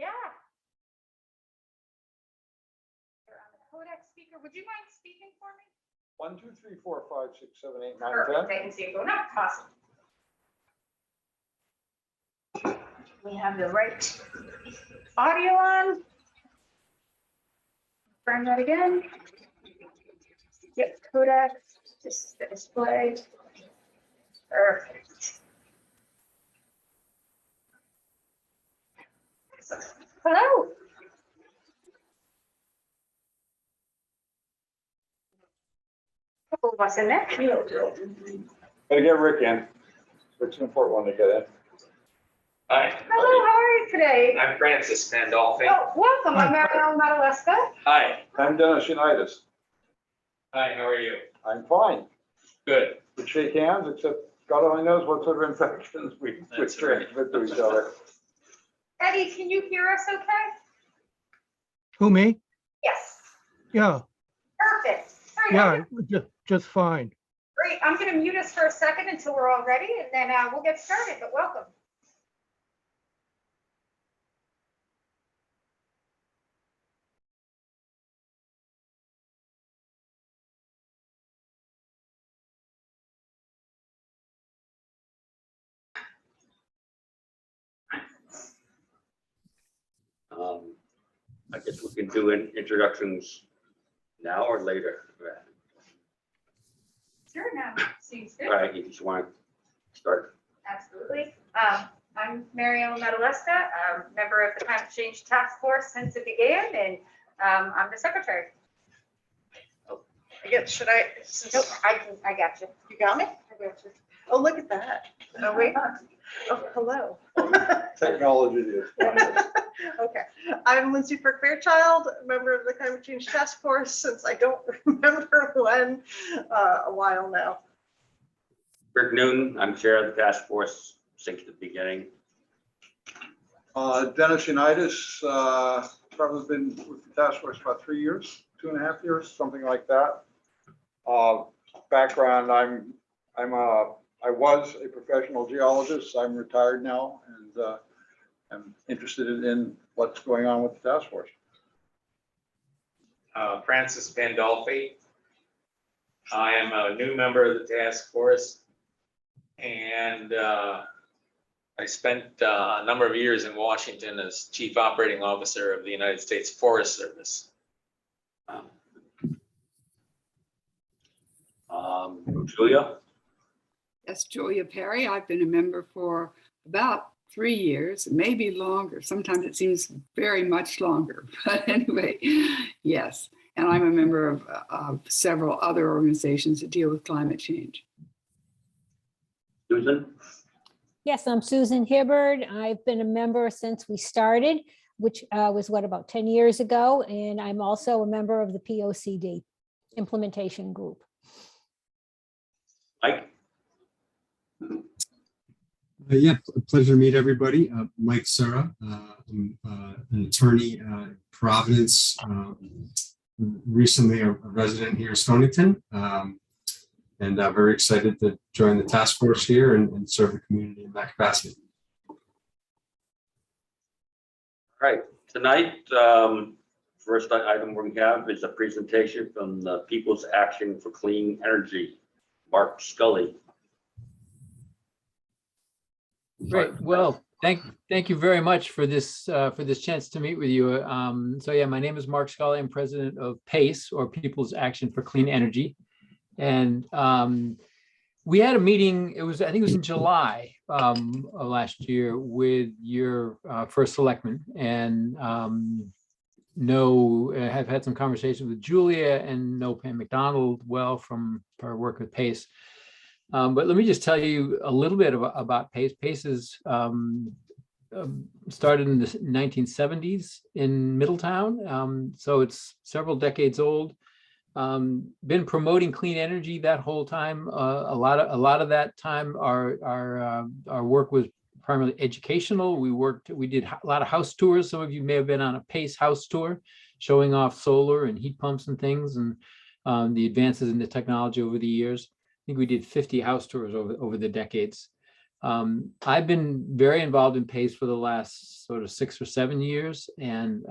Yeah. You're on the Kodak speaker. Would you mind speaking for me? 1, 2, 3, 4, 5, 6, 7, 8, 9, Perfect. 10. I can see it going up. Awesome. We have the right audio on. Confirm that again. Yep, Kodak. This is the display. Perfect. Hello. Couple of us in there. Gotta get Rick in. Rick's an important one to get in. Hi, Hello, how are you today? I'm Francis Pandolfi. Oh, welcome. I'm Mariel Madaleska. Hi, I'm Dennis Unitas. hi, how are you? I'm fine. Good. We shake hands, except God only knows what sort of infections we That's right. transmit to each other. Eddie, can you hear us okay? Who, me? Yes. Yeah, Perfect. All right, yeah, just fine. great. I'm going to mute us for a second until we're all ready, and then we'll get started, but welcome. I guess we can do introductions now or later. Sure, now, seems good. All right, you just want to start? Absolutely. I'm Mariel Madaleska, member of the Climate Change Task Force since it began, and I'm the secretary. I guess, should I? Nope, I got you. You got me? I got you. Oh, look at that. Oh, wait. Oh, hello. Technology is fine. Okay. I'm Lindsay Fairchild, member of the Climate Change Task Force since I don't remember when, a while now. Rick Newton, I'm chair of the task force since the beginning. Dennis Unitas, probably been with the task force about 3 years, 2.5 years, something like that. Background, I was a professional geologist. I'm retired now, and I'm interested in what's going on with the task force. Francis Pandolfi. I am a new member of the task force. And I spent a number of years in Washington as chief operating officer of the United States Forest Service. Julia? That's Julia Perry. I've been a member for about 3 years, maybe longer. Sometimes it seems very much longer, but anyway, yes. And I'm a member of several other organizations that deal with climate change. Susan? Yes, I'm Susan Hibbard. I've been a member since we started, which was about 10 years ago. And I'm also a member of the POCD implementation group. Mike? Yeah, pleasure to meet everybody. Mike Sura. I'm an attorney in Providence, recently a resident here in Stonington, and very excited to join the task force here and serve the community in that capacity. All right, tonight, first item we have is a presentation from the People's Action for Clean Energy, Mark Scully. Great. Well, thank you very much for this chance to meet with you. So yeah, my name is Mark Scully. I'm president of PACE, or People's Action for Clean Energy, and we had a meeting. I think it was in July of last year with your first selectman, and have had some conversations with Julia and know Pam McDonald well from her work with PACE. But let me just tell you a little bit about PACE. PACE is started in the 1970s in Middletown, so it's several decades old. Been promoting clean energy that whole time. A lot of that time, our work was primarily educational. We did a lot of house tours. Some of you may have been on a PACE house tour, showing off solar and heat pumps and things, and the advances in the technology over the years. I think we did 50 house tours over the decades. I've been very involved in PACE for the last sort of 6 or 7 years, and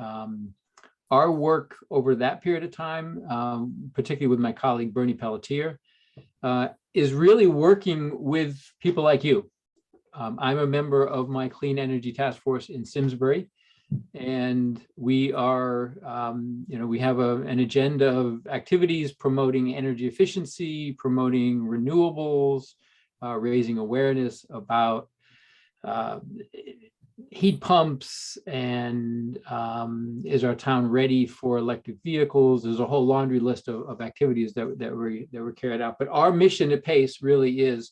our work over that period of time, particularly with my colleague Bernie Pelletier, is really working with people like you. I'm a member of my Clean Energy Task Force in Simsbury, and we are, we have an agenda of activities promoting energy efficiency, promoting renewables, raising awareness about heat pumps, and is our town ready for electric vehicles? There's a whole laundry list of activities that were carried out. But our mission at PACE really is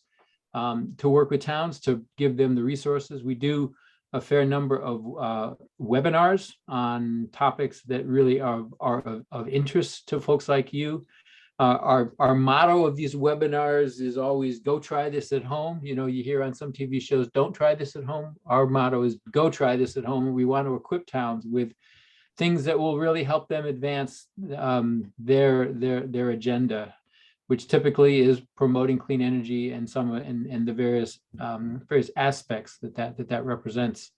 to work with towns to give them the resources. We do a fair number of webinars on topics that really are of interest to folks like you. Our motto of these webinars is always go try this at home. You hear on some TV shows, don't try this at home. Our motto is go try this at home. We want to equip towns with things that will really help them advance their agenda, which typically is promoting clean energy and the various aspects that represents.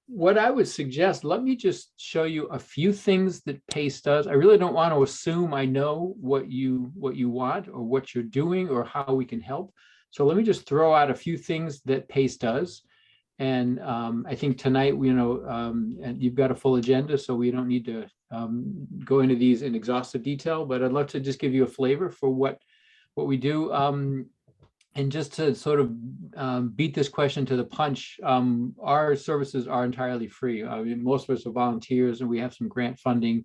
What I would suggest, let me just show you a few things that PACE does. I really don't want to assume I know what you want or what you're doing or how we can help. So let me just throw out a few things that PACE does. And I think tonight, and you've got a full agenda, so we don't need to go into these in exhaustive detail, but I'd love to just give you a flavor for what we do. And just to sort of beat this question to the punch, our services are entirely free. Most of us are volunteers, and we have some grant funding.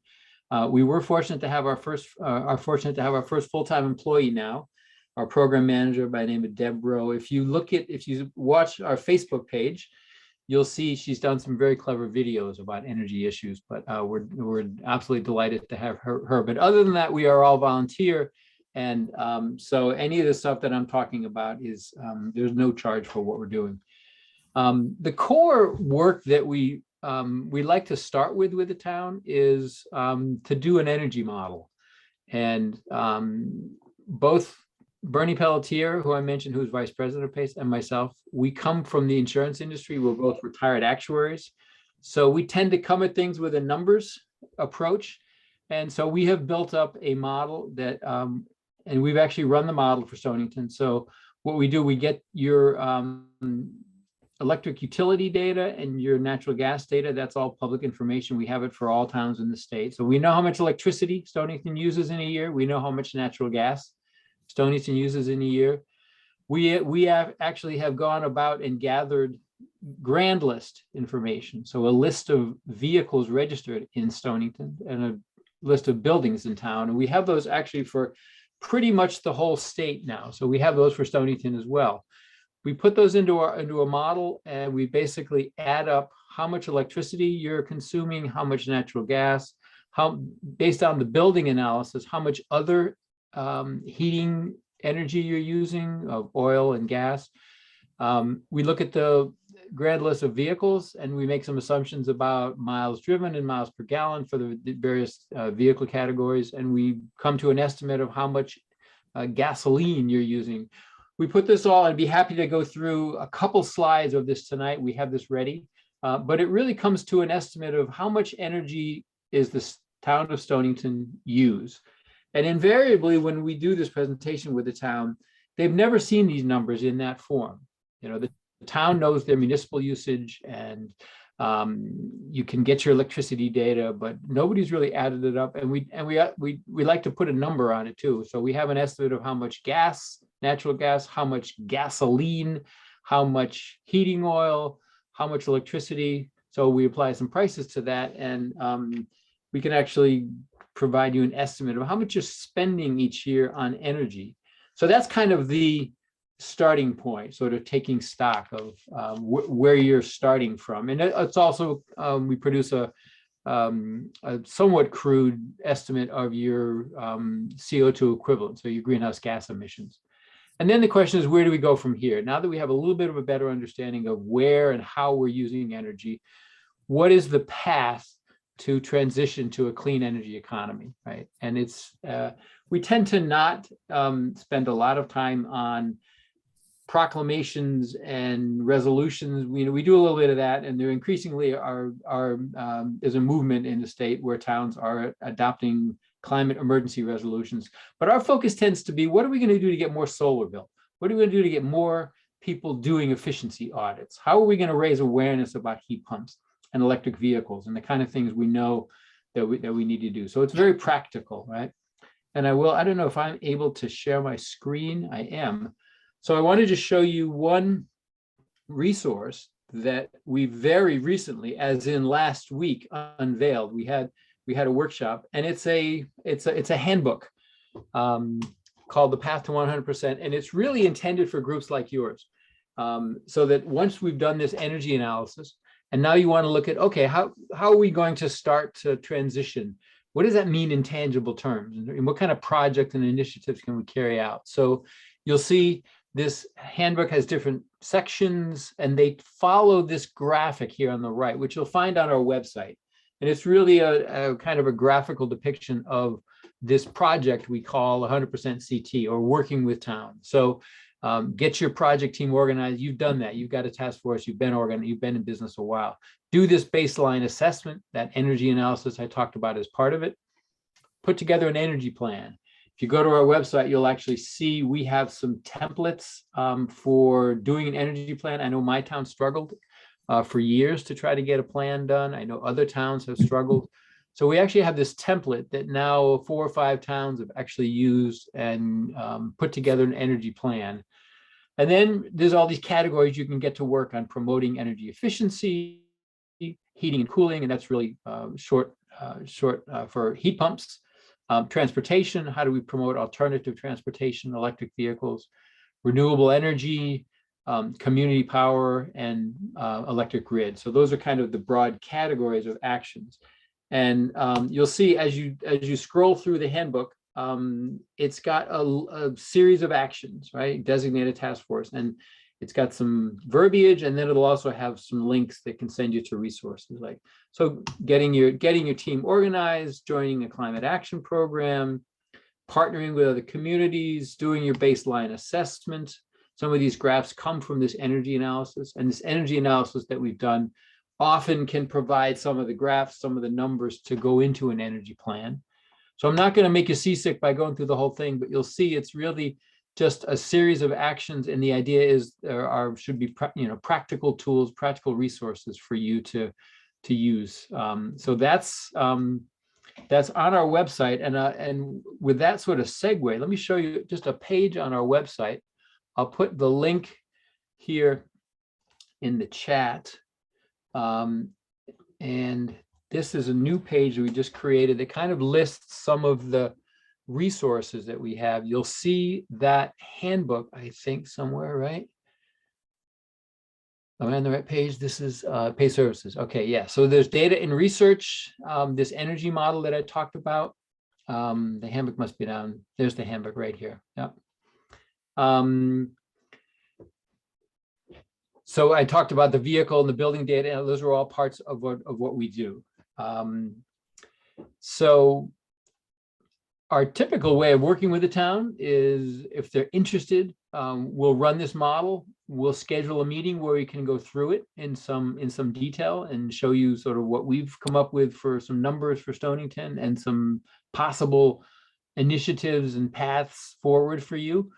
We were fortunate to have our first full-time employee now, our program manager by the name of Deb Rowe. If you watch our Facebook page, you'll see she's done some very clever videos about energy issues. But we're absolutely delighted to have her. But other than that, we are all volunteer. And so any of the stuff that I'm talking about is there's no charge for what we're doing. The core work that we like to start with the town is to do an energy model. And both Bernie Pelletier, who I mentioned, who's vice president of PACE, and myself, we come from the insurance industry. We're both retired actuaries. So we tend to come at things with a numbers approach. And so we have built up a model that and we've actually run the model for Stonington. So what we do, we get your electric utility data and your natural gas data. That's all public information. We have it for all towns in the state. So we know how much electricity Stonington uses in a year. We know how much natural gas Stonington uses in a year. We actually have gone about and gathered grand list information. So a list of vehicles registered in Stonington and a list of buildings in town. And we have those actually for pretty much the whole state now. So we have those for Stonington as well. We put those into a model, and we basically add up how much electricity you're consuming, how much natural gas, based on the building analysis, how much other heating energy you're using of oil and gas. We look at the grand list of vehicles, and we make some assumptions about miles driven and miles per gallon for the various vehicle categories. And we come to an estimate of how much gasoline you're using. We put this all, and be happy to go through a couple slides of this tonight. We have this ready, but it really comes to an estimate of how much energy is the town of Stonington use. And invariably, when we do this presentation with the town, they've never seen these numbers in that form. The town knows their municipal usage, and you can get your electricity data, but nobody's really added it up. And we like to put a number on it too. So we have an estimate of how much gas, natural gas, how much gasoline, how much heating oil, how much electricity. So we apply some prices to that, and we can actually provide you an estimate of how much you're spending each year on energy. So that's kind of the starting point, sort of taking stock of where you're starting from. And it's also, we produce a somewhat crude estimate of your CO2 equivalent, so your greenhouse gas emissions. And then the question is, where do we go from here? Now that we have a little bit of a better understanding of where and how we're using energy, what is the path to transition to a clean energy economy, right? And it's we tend to not spend a lot of time on proclamations and resolutions. We do a little bit of that, and there increasingly is a movement in the state where towns are adopting climate emergency resolutions. But our focus tends to be, what are we going to do to get more solar built? What are we going to do to get more people doing efficiency audits? How are we going to raise awareness about heat pumps and electric vehicles and the kind of things we know that we need to do? So it's very practical, right? And I don't know if I'm able to share my screen. I am. So I wanted to show you one resource that we very recently, as in last week, unveiled. We had a workshop, and it's a handbook called The Path to 100%, and it's really intended for groups like yours, so that once we've done this energy analysis, and now you want to look at, okay, how are we going to start to transition? What does that mean in tangible terms? And what kind of projects and initiatives can we carry out? So you'll see this handbook has different sections, and they follow this graphic here on the right, which you'll find on our website. And it's really a kind of a graphical depiction of this project we call 100% CT, or working with town. So get your project team organized. You've done that. You've got a task force. You've been organized. You've been in business a while. Do this baseline assessment. That energy analysis I talked about as part of it. Put together an energy plan. If you go to our website, you'll actually see we have some templates for doing an energy plan. I know my town struggled for years to try to get a plan done. I know other towns have struggled. So we actually have this template that now 4 or 5 towns have actually used and put together an energy plan. And then there's all these categories you can get to work on: promoting energy efficiency, heating and cooling, and that's really short for heat pumps. Transportation, how do we promote alternative transportation, electric vehicles, renewable energy, community power, and electric grid. So those are kind of the broad categories of actions. And you'll see as you scroll through the handbook, it's got a series of actions, right? Designated task force, and it's got some verbiage, and then it'll also have some links that can send you to resources. Like, so getting your team organized, joining a climate action program, partnering with other communities, doing your baseline assessment. Some of these graphs come from this energy analysis, and this energy analysis that we've done often can provide some of the graphs, some of the numbers to go into an energy plan. So I'm not going to make you seasick by going through the whole thing, but you'll see it's really just a series of actions, and the idea is there should be practical tools, practical resources for you to use. So that's on our website, and with that sort of segue, let me show you just a page on our website. I'll put the link here in the chat, and this is a new page we just created that kind of lists some of the resources that we have. You'll see that handbook, I think, somewhere, right? Am I on the right page? This is pay services. Okay, yeah. So there's data and research, this energy model that I talked about. The handbook must be down. There's the handbook right here. Yep. So I talked about the vehicle and the building data, and those are all parts of what we do. So our typical way of working with the town is, if they're interested, we'll run this model. We'll schedule a meeting where we can go through it in some detail and show you sort of what we've come up with for some numbers for Stonington and some possible initiatives and paths forward for you.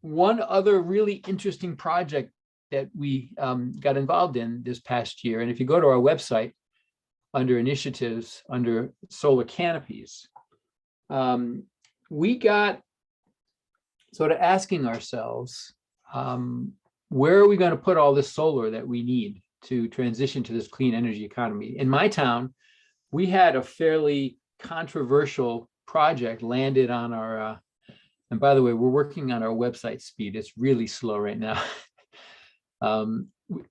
One other really interesting project that we got involved in this past year, and if you go to our website, under initiatives, under solar canopies, we got sort of asking ourselves, where are we going to put all this solar that we need to transition to this clean energy economy? In my town, we had a fairly controversial project landed on our, and by the way, we're working on our website speed. It's really slow right now.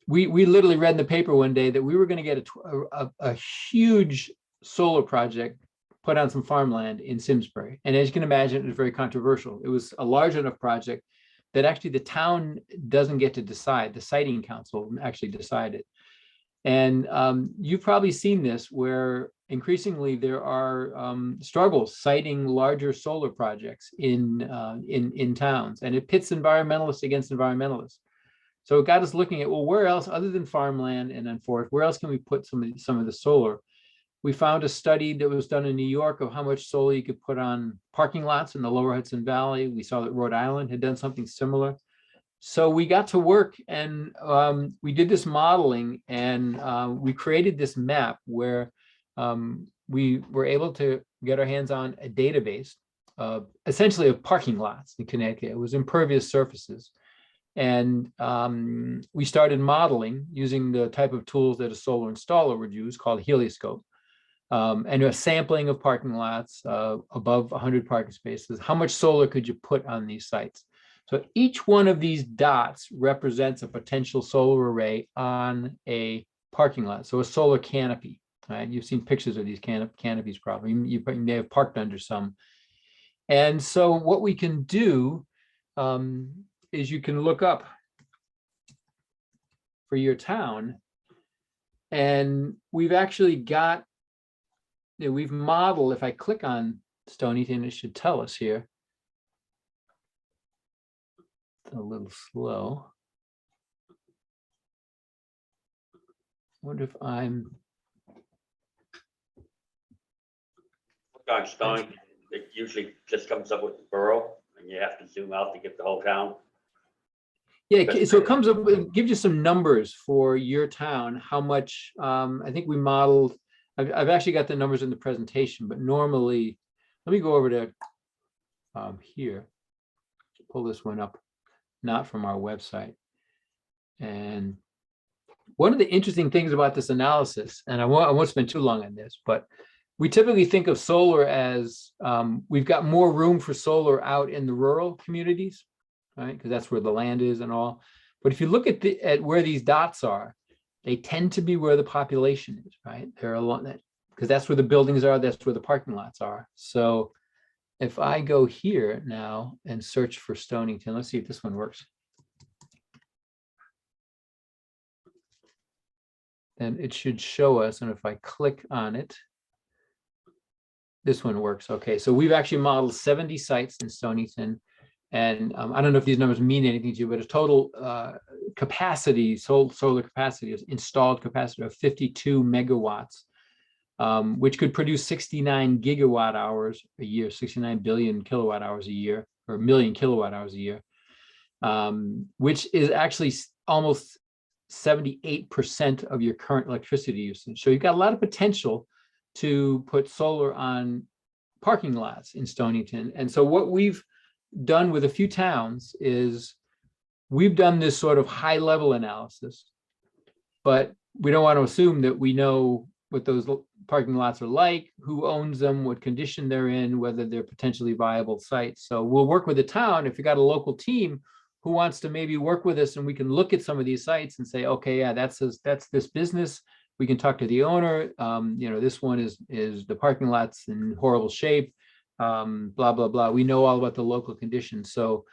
We literally read in the paper one day that we were going to get a huge solar project put on some farmland in Simsbury. And as you can imagine, it was very controversial. It was a large enough project that actually the town doesn't get to decide. The siting council actually decided. And you've probably seen this where increasingly there are struggles citing larger solar projects in towns, and it pits environmentalists against environmentalists. So it got us looking at, well, where else other than farmland and then forest, where else can we put some of the solar? We found a study that was done in New York of how much solar you could put on parking lots in the lower Hudson Valley. We saw that Rhode Island had done something similar. So we got to work and we did this modeling, and we created this map where we were able to get our hands on a database essentially of parking lots in Connecticut. It was impervious surfaces. And we started modeling using the type of tools that a solar installer would use called helioscope. And a sampling of parking lots above 100 parking spaces. How much solar could you put on these sites? So each one of these dots represents a potential solar array on a parking lot. So a solar canopy, right? You've seen pictures of these canopies probably. You may have parked under some. And so what we can do is you can look up for your town, and we've actually got, we've modeled, if I click on Stonington, it should tell us here. It's a little slow. Wonder if I'm. On Stonington, it usually just comes up with the borough, and you have to zoom out to get the whole town. Yeah, so it comes up, it gives you some numbers for your town, how much, I think we modeled, I've actually got the numbers in the presentation, but normally, let me go over to here, pull this one up, not from our website. And one of the interesting things about this analysis, and I won't spend too long on this, but we typically think of solar as we've got more room for solar out in the rural communities, right? Because that's where the land is and all. But if you look at where these dots are, they tend to be where the population is, right? They're along that, because that's where the buildings are, that's where the parking lots are. So if I go here now and search for Stonington, let's see if this one works. Then it should show us, and if I click on it, this one works. Okay, so we've actually modeled 70 sites in Stonington. And I don't know if these numbers mean anything to you, but a total capacity, solar capacity, is installed capacity of 52 megawatts, which could produce 69 gigawatt hours a year, 69 billion kilowatt hours a year, or a million kilowatt hours a year, which is actually almost 78% of your current electricity usage. So you've got a lot of potential to put solar on parking lots in Stonington. And so what we've done with a few towns is we've done this sort of high level analysis, but we don't want to assume that we know what those parking lots are like, who owns them, what condition they're in, whether they're potentially viable sites. So we'll work with the town. If you got a local team who wants to maybe work with us, and we can look at some of these sites and say, okay, yeah, that's this business. We can talk to the owner. This one is the parking lot's in horrible shape. Blah, blah, blah. We know all about the local conditions. So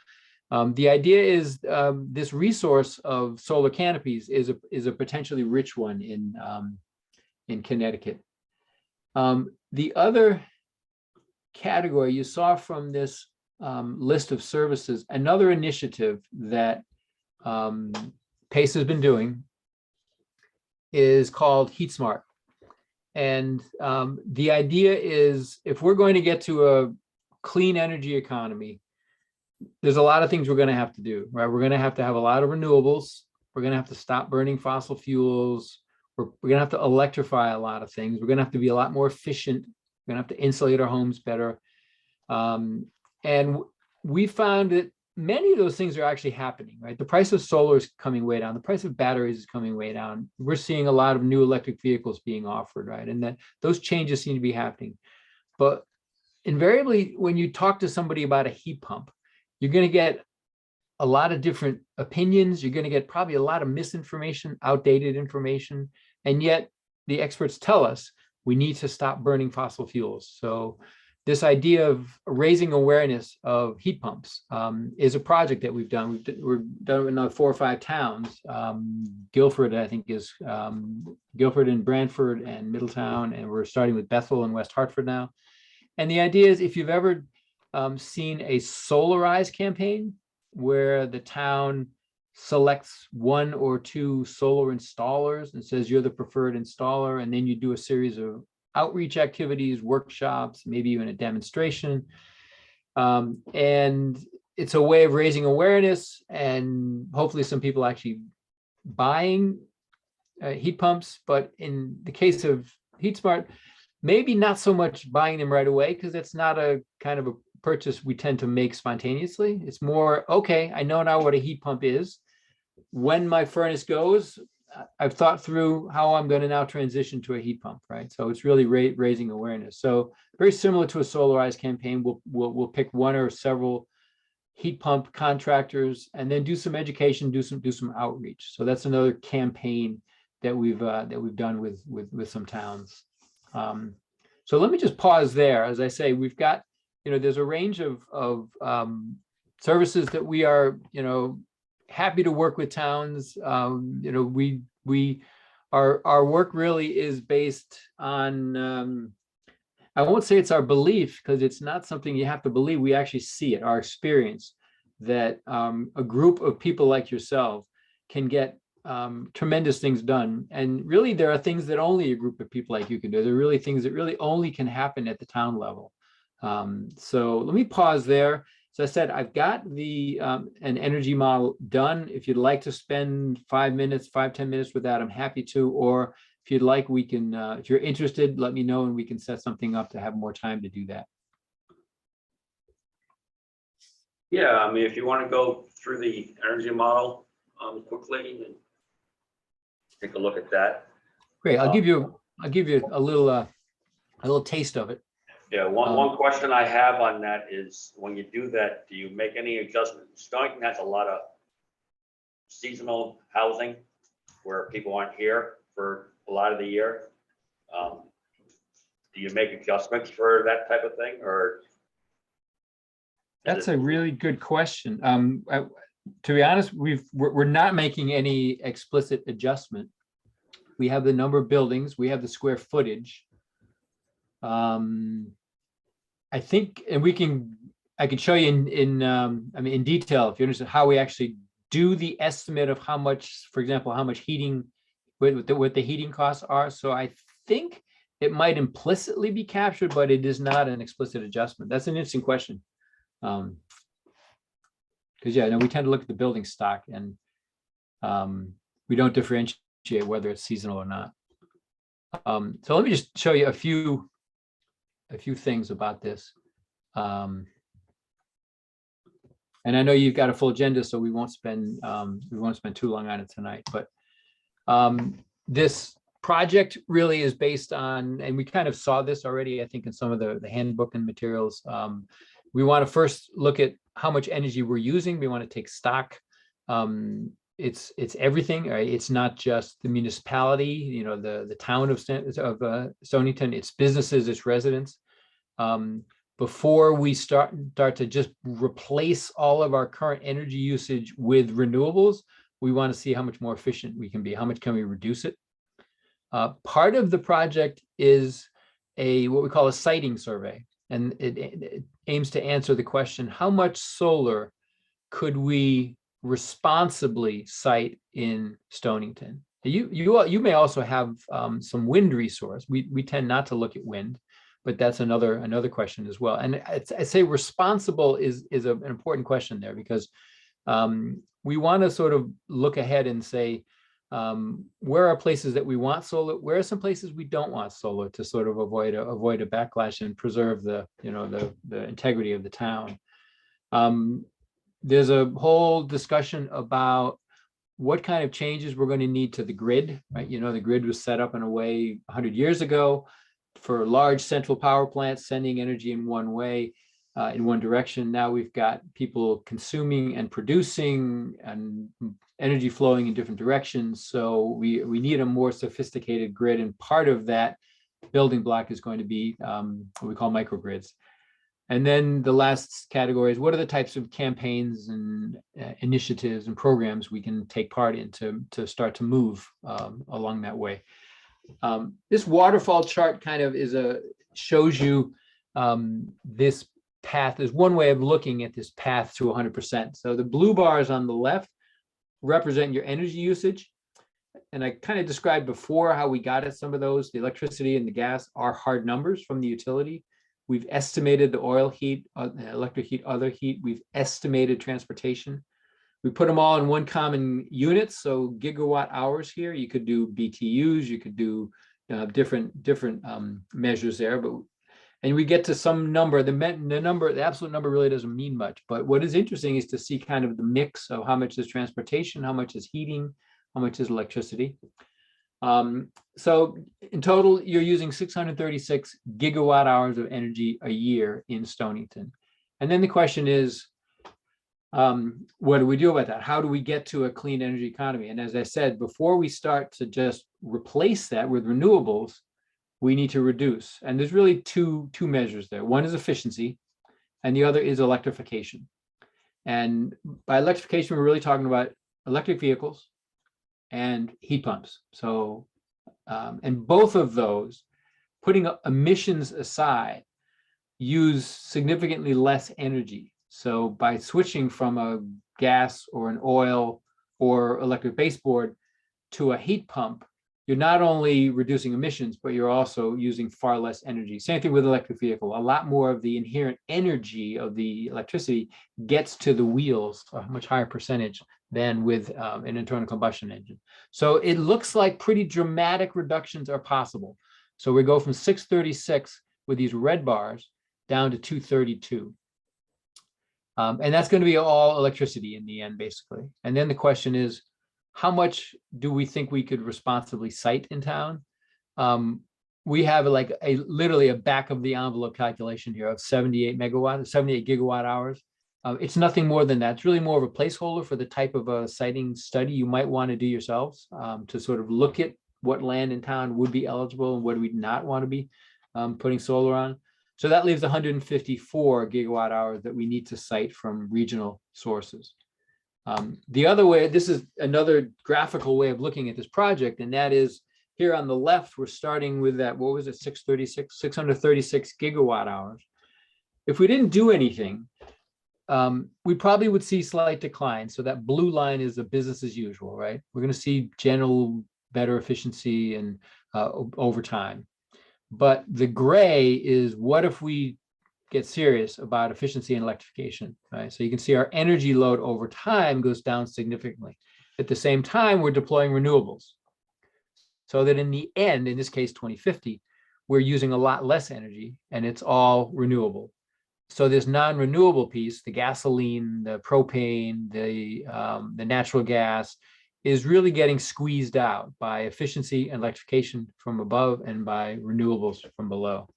the idea is this resource of solar canopies is a potentially rich one in Connecticut. The other category you saw from this list of services, another initiative that PACE has been doing is called Heat Smart. And the idea is, if we're going to get to a clean energy economy, there's a lot of things we're going to have to do, right? We're going to have a lot of renewables. We're going to have to stop burning fossil fuels. We're going to have to electrify a lot of things. We're going to have to be a lot more efficient. We're going to have to insulate our homes better. And we found that many of those things are actually happening, right? The price of solar is coming way down. The price of batteries is coming way down. We're seeing a lot of new electric vehicles being offered, right? And that those changes seem to be happening. But invariably, when you talk to somebody about a heat pump, you're going to get a lot of different opinions. You're going to get probably a lot of misinformation, outdated information. And yet the experts tell us we need to stop burning fossil fuels. So this idea of raising awareness of heat pumps is a project that we've done. We've done it in 4 or 5 towns. Guilford, I think, is Guilford and Brantford and Middletown, and we're starting with Bethel and West Hartford now. And the idea is, if you've ever seen a solarized campaign where the town selects 1 or 2 solar installers and says you're the preferred installer, and then you do a series of outreach activities, workshops, maybe even a demonstration. And it's a way of raising awareness and hopefully some people actually buying heat pumps. But in the case of HeatSmart, maybe not so much buying them right away, because it's not a kind of a purchase we tend to make spontaneously. It's more, okay, I know now what a heat pump is. When my furnace goes, I've thought through how I'm going to now transition to a heat pump, right? So it's really raising awareness. So very similar to a solarized campaign, we'll pick 1 or several heat pump contractors and then do some education, do some outreach. So that's another campaign that we've done with some towns. So let me just pause there. As I say, we've got, there's a range of services that we are, happy to work with towns. Our work really is based on, I won't say it's our belief, because it's not something you have to believe. We actually see it, our experience, that a group of people like yourself can get tremendous things done. And really, there are things that only a group of people like you can do. There are really things that really only can happen at the town level. So let me pause there. So I said, I've got an energy model done. If you'd like to spend 5 minutes, 5-10 minutes with that, I'm happy to. Or if you'd like, we can, if you're interested, let me know and we can set something up to have more time to do that. Yeah, I mean, if you want to go through the energy model quickly and take a look at that. Great. I'll give you a little taste of it. Yeah, one question I have on that is, when you do that, do you make any adjustments? Stonington has a lot of seasonal housing where people aren't here for a lot of the year. Do you make adjustments for that type of thing, or? That's a really good question. To be honest, we're not making any explicit adjustment. We have the number of buildings, we have the square footage. I think, and I can show you in detail, if you're interested, how we actually do the estimate of how much, for example, how much heating, what the heating costs are. So I think it might implicitly be captured, but it is not an explicit adjustment. That's an interesting question. Because we tend to look at the building stock, and we don't differentiate whether it's seasonal or not. So let me just show you a few things about this. And I know you've got a full agenda, so we won't spend too long on it tonight. But this project really is based on, and we kind of saw this already, I think, in some of the handbook and materials. We want to first look at how much energy we're using. We want to take stock. It's everything, right? It's not just the municipality, the town of Stonington, it's businesses, it's residents. Before we start to just replace all of our current energy usage with renewables, we want to see how much more efficient we can be. How much can we reduce it? Part of the project is what we call a siting survey, and it aims to answer the question: how much solar could we responsibly site in Stonington? You may also have some wind resource. We tend not to look at wind, but that's another question as well. And I say responsible is an important question there, because we want to sort of look ahead and say, where are places that we want solar? Where are some places we don't want solar, to sort of avoid a backlash and preserve the integrity of the town. There's a whole discussion about what kind of changes we're going to need to the grid, right? The grid was set up in a way 100 years ago for large central power plants sending energy in one way, in one direction. Now we've got people consuming and producing and energy flowing in different directions. So we need a more sophisticated grid, and part of that building block is going to be what we call microgrids. And then the last category is what are the types of campaigns and initiatives and programs we can take part in to start to move along that way. This waterfall chart kind of shows you this path. Is one way of looking at this path to 100%. So the blue bars on the left represent your energy usage. And I kind of described before how we got at some of those. The electricity and the gas are hard numbers from the utility. We've estimated the oil heat, electric heat, other heat. We've estimated transportation. We put them all in one common unit. So gigawatt hours here, you could do BTUs, you could do different measures there, and we get to some number. The absolute number really doesn't mean much, but what is interesting is to see kind of the mix of how much is transportation, how much is heating, how much is electricity. So in total, you're using 636 gigawatt hours of energy a year in Stonington. And then the question is, what do we do about that? How do we get to a clean energy economy? And as I said, before we start to just replace that with renewables, we need to reduce. And there's really two measures there. One is efficiency, and the other is electrification. And by electrification, we're really talking about electric vehicles and heat pumps. So, and both of those, putting emissions aside, use significantly less energy. So by switching from a gas or an oil or electric baseboard to a heat pump, you're not only reducing emissions, but you're also using far less energy. Same thing with electric vehicle. A lot more of the inherent energy of the electricity gets to the wheels, a much higher percentage than with an internal combustion engine. So it looks like pretty dramatic reductions are possible. So we go from 636 with these red bars down to 232. And that's going to be all electricity in the end, basically. And then the question is, how much do we think we could responsibly site in town? We have like literally a back of the envelope calculation here of 78 gigawatt hours. It's nothing more than that. It's really more of a placeholder for the type of a siting study you might want to do yourselves, to sort of look at what land in town would be eligible and what do we not want to be putting solar on. So that leaves 154 gigawatt hours that we need to site from regional sources. The other way, this is another graphical way of looking at this project, and that is here on the left, we're starting with that, what was it, 636 gigawatt hours. If we didn't do anything, we probably would see slight decline. So that blue line is the business as usual, right? We're going to see general better efficiency and over time. But the gray is what if we get serious about efficiency and electrification, right? So you can see our energy load over time goes down significantly. At the same time, we're deploying renewables. So that in the end, in this case, 2050, we're using a lot less energy and it's all renewable. So this non-renewable piece, the gasoline, the propane, the natural gas, is really getting squeezed out by efficiency and electrification from above and by renewables from below.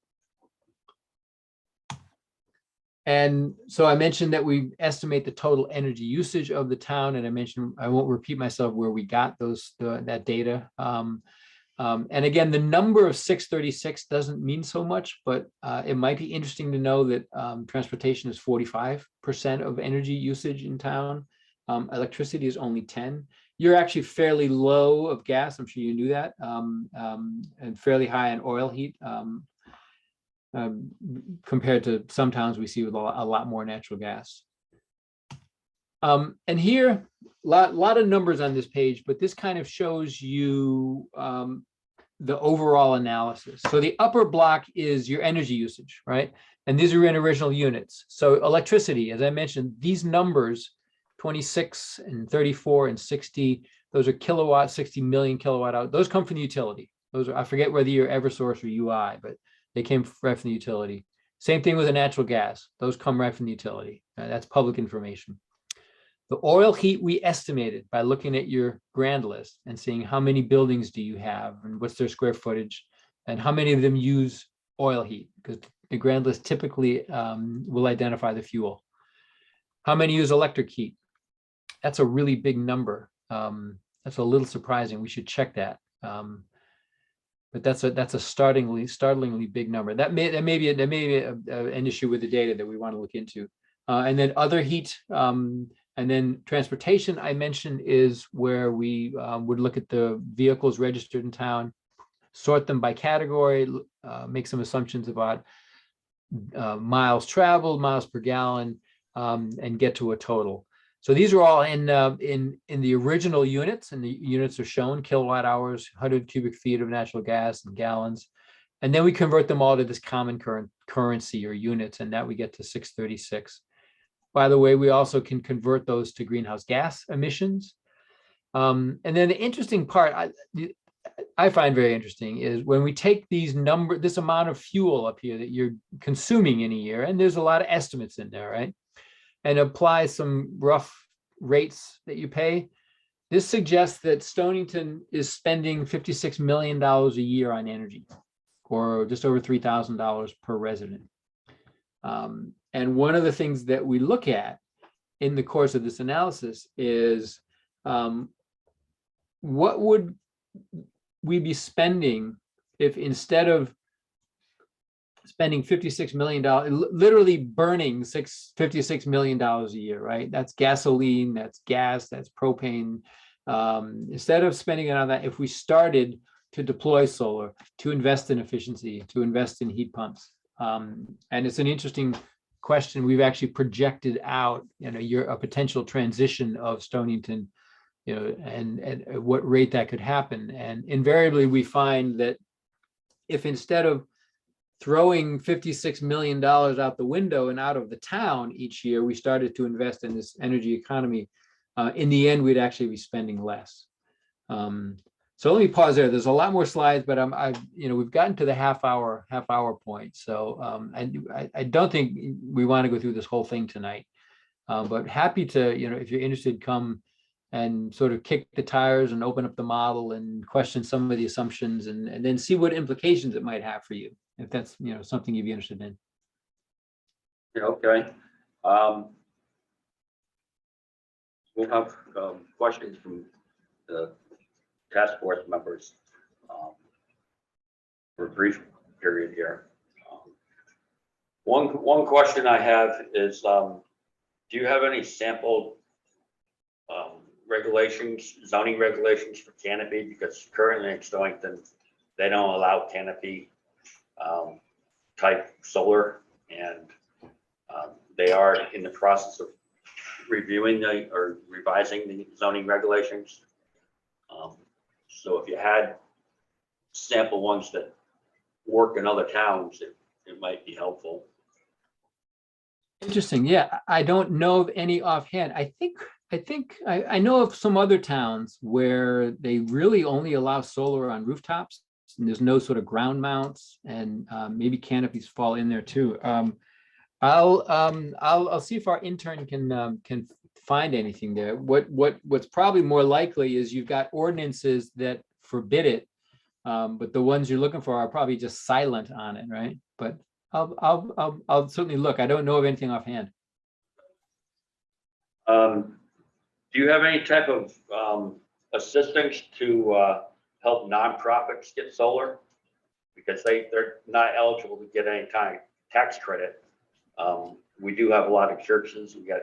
And so I mentioned that we estimate the total energy usage of the town, and I mentioned, I won't repeat myself where we got that data. And again, the number of 636 doesn't mean so much, but it might be interesting to know that transportation is 45% of energy usage in town. Electricity is only 10. You're actually fairly low of gas. I'm sure you knew that, and fairly high in oil heat compared to some towns we see with a lot more natural gas. And here, a lot of numbers on this page, but this kind of shows you the overall analysis. So the upper block is your energy usage, right? And these are in original units. So electricity, as I mentioned, these numbers, 26 and 34 and 60, those are kilowatts, 60 million kilowatt hours. Those come from the utility. Those are, I forget whether you're Eversource or UI, but they came right from the utility. Same thing with the natural gas. Those come right from the utility. That's public information. The oil heat we estimated by looking at your grand list and seeing how many buildings do you have and what's their square footage and how many of them use oil heat, because the grand list typically will identify the fuel. How many use electric heat? That's a really big number. That's a little surprising. We should check that. But that's a startlingly big number. That may be an issue with the data that we want to look into. And then other heat, and then transportation I mentioned is where we would look at the vehicles registered in town, sort them by category, make some assumptions about miles traveled, miles per gallon, and get to a total. So these are all in the original units, and the units are shown kilowatt hours, 100 cubic feet of natural gas and gallons. And then we convert them all to this common currency or units, and that we get to 636. By the way, we also can convert those to greenhouse gas emissions. And then the interesting part I find very interesting is when we take this amount of fuel up here that you're consuming in a year, and there's a lot of estimates in there, right? And apply some rough rates that you pay. This suggests that Stonington is spending $56 million a year on energy, or just over $3,000 per resident. And one of the things that we look at in the course of this analysis is what would we be spending if instead of spending $56 million, literally burning $56 million a year, right? That's gasoline, that's gas, that's propane. Instead of spending it on that, if we started to deploy solar, to invest in efficiency, to invest in heat pumps. And it's an interesting question. We've actually projected out, a potential transition of Stonington, and at what rate that could happen. And invariably we find that if instead of throwing $56 million out the window and out of the town each year, we started to invest in this energy economy, in the end, we'd actually be spending less. So let me pause there. There's a lot more slides, but we've gotten to the half hour point. So I don't think we want to go through this whole thing tonight, but happy to, if you're interested, come and sort of kick the tires and open up the model and question some of the assumptions, and then see what implications it might have for you, if that's something you'd be interested in. Okay. We'll have questions from the task force members for a brief period here. One question I have is, do you have any sample regulations, zoning regulations for canopy? Because currently in Stonington, they don't allow canopy type solar, and they are in the process of reviewing or revising the zoning regulations. So if you had sample ones that work in other towns, it might be helpful. Interesting. Yeah, I don't know of any offhand. I think I know of some other towns where they really only allow solar on rooftops, and there's no sort of ground mounts, and maybe canopies fall in there too. I'll see if our intern can find anything there. What's probably more likely is you've got ordinances that forbid it, but the ones you're looking for are probably just silent on it, right? But I'll certainly look. I don't know of anything offhand. Do you have any type of assistance to help nonprofits get solar? Because they're not eligible to get any kind of tax credit. We do have a lot of churches. We got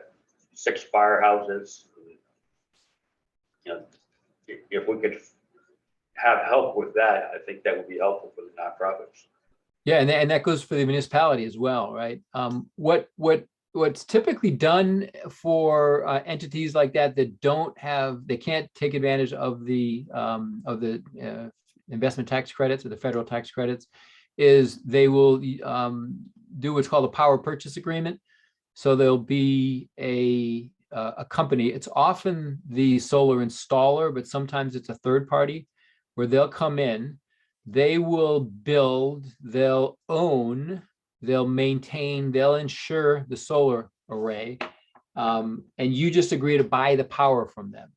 6 firehouses. If we could have help with that, I think that would be helpful for the nonprofits. Yeah, and that goes for the municipality as well, right? What's typically done for entities like that they can't take advantage of the investment tax credits or the federal tax credits, is they will do what's called a power purchase agreement. So there'll be a company. It's often the solar installer, but sometimes it's a third party, where they'll come in, they will build, they'll own, they'll maintain, they'll insure the solar array, and you just agree to buy the power from them.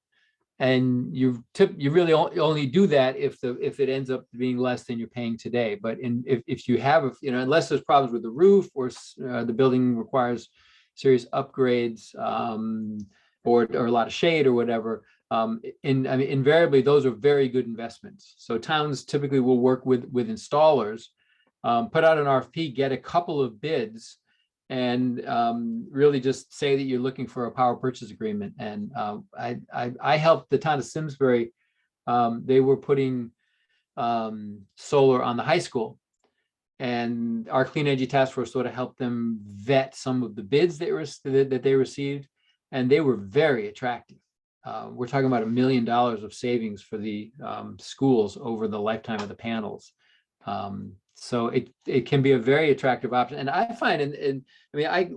And you really only do that if it ends up being less than you're paying today. But if you have, unless there's problems with the roof, or the building requires serious upgrades, or a lot of shade or whatever, I mean, invariably, those are very good investments. So towns typically will work with installers, put out an RFP, get a couple of bids, and really just say that you're looking for a power purchase agreement. And I helped the town of Simsbury. They were putting solar on the high school, and our Clean Energy Task Force sort of helped them vet some of the bids that they received, and they were very attractive. We're talking about $1 million of savings for the schools over the lifetime of the panels. So it can be a very attractive option. And I find,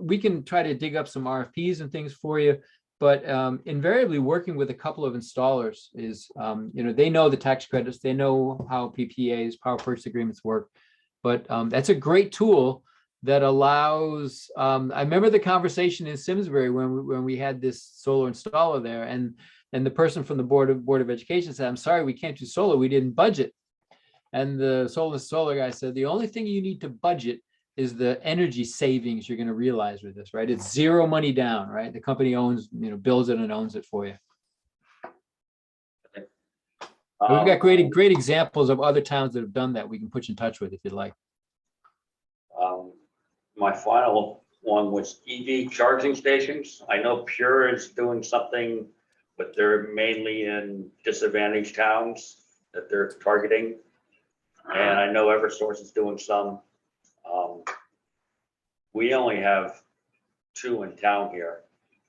we can try to dig up some RFPs and things for you, but invariably working with a couple of installers is, they know the tax credits, they know how PPAs, power purchase agreements work, but that's a great tool that allows, I remember the conversation in Simsbury when we had this solar installer there, and the person from the Board of Education said, "I'm sorry, we can't do solar, we didn't budget." And the solar guy said, "The only thing you need to budget is the energy savings you're going to realize with this, right? It's zero money down, right? The company owns, builds it and owns it for you." We've got great examples of other towns that have done that. We can put you in touch with if you'd like. My final one was EV charging stations. I know Pure is doing something, but they're mainly in disadvantaged towns that they're targeting. And I know Eversource is doing some. We only have 2 in town here,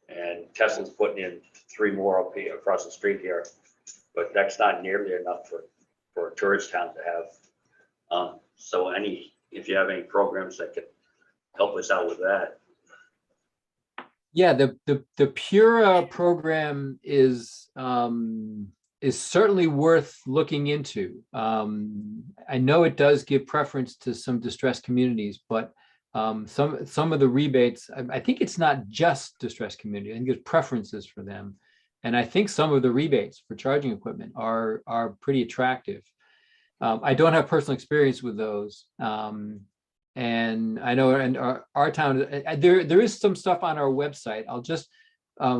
and Tesla's putting in 3 more up here across the street here, but that's not nearly enough for a tourist town to have. So if you have any programs that could help us out with that. Yeah, the Pura program is certainly worth looking into. I know it does give preference to some distressed communities, but some of the rebates, I think it's not just distressed community. I think there's preferences for them, and I think some of the rebates for charging equipment are pretty attractive. I don't have personal experience with those. And I know in our town, there is some stuff on our website. I'll just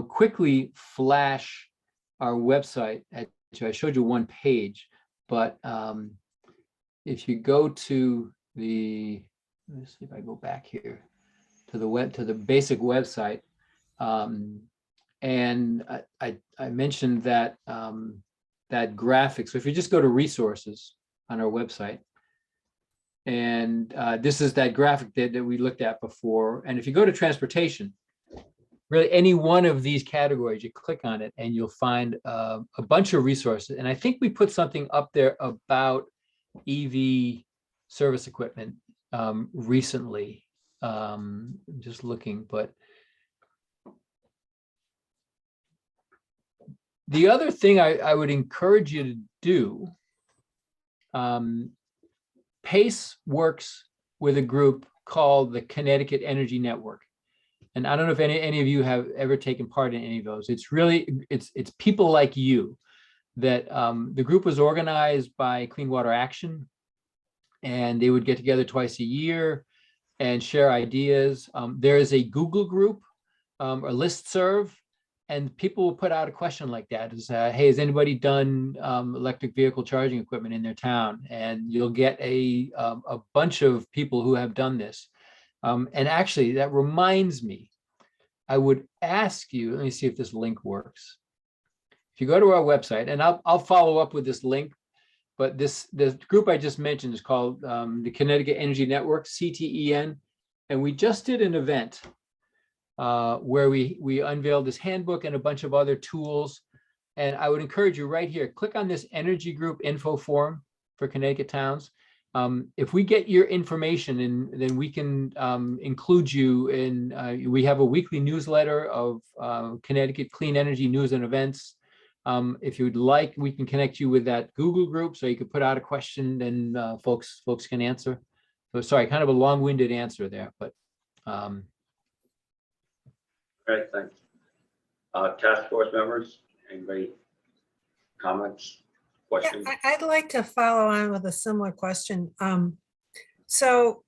quickly flash our website. I showed you one page, but if you go to let me see if I go back here to the basic website, and I mentioned that that graphic. So if you just go to resources on our website, and this is that graphic that we looked at before. And if you go to transportation, really any one of these categories, you click on it and you'll find a bunch of resources. And I think we put something up there about EV service equipment recently. I'm just looking, but the other thing I would encourage you to do, PACE works with a group called the Connecticut Energy Network. And I don't know if any of you have ever taken part in any of those. It's people like you that the group was organized by Clean Water Action, and they would get together twice a year and share ideas. There is a Google group, a listserv, and people will put out a question like that is, hey, has anybody done electric vehicle charging equipment in their town? And you'll get a bunch of people who have done this. And actually, that reminds me, I would ask you, let me see if this link works. If you go to our website, and I'll follow up with this link, but this group I just mentioned is called the Connecticut Energy Network, CTEN, and we just did an event where we unveiled this handbook and a bunch of other tools. And I would encourage you right here, click on this energy group info form for Connecticut towns. If we get your information, and then we can include you in, we have a weekly newsletter of Connecticut clean energy news and events. If you'd like, we can connect you with that Google group so you could put out a question and folks can answer. So sorry, kind of a long-winded answer there, but Great, thanks. Task force members, anybody comments, Yeah, questions? I'd like to follow on with a similar question. So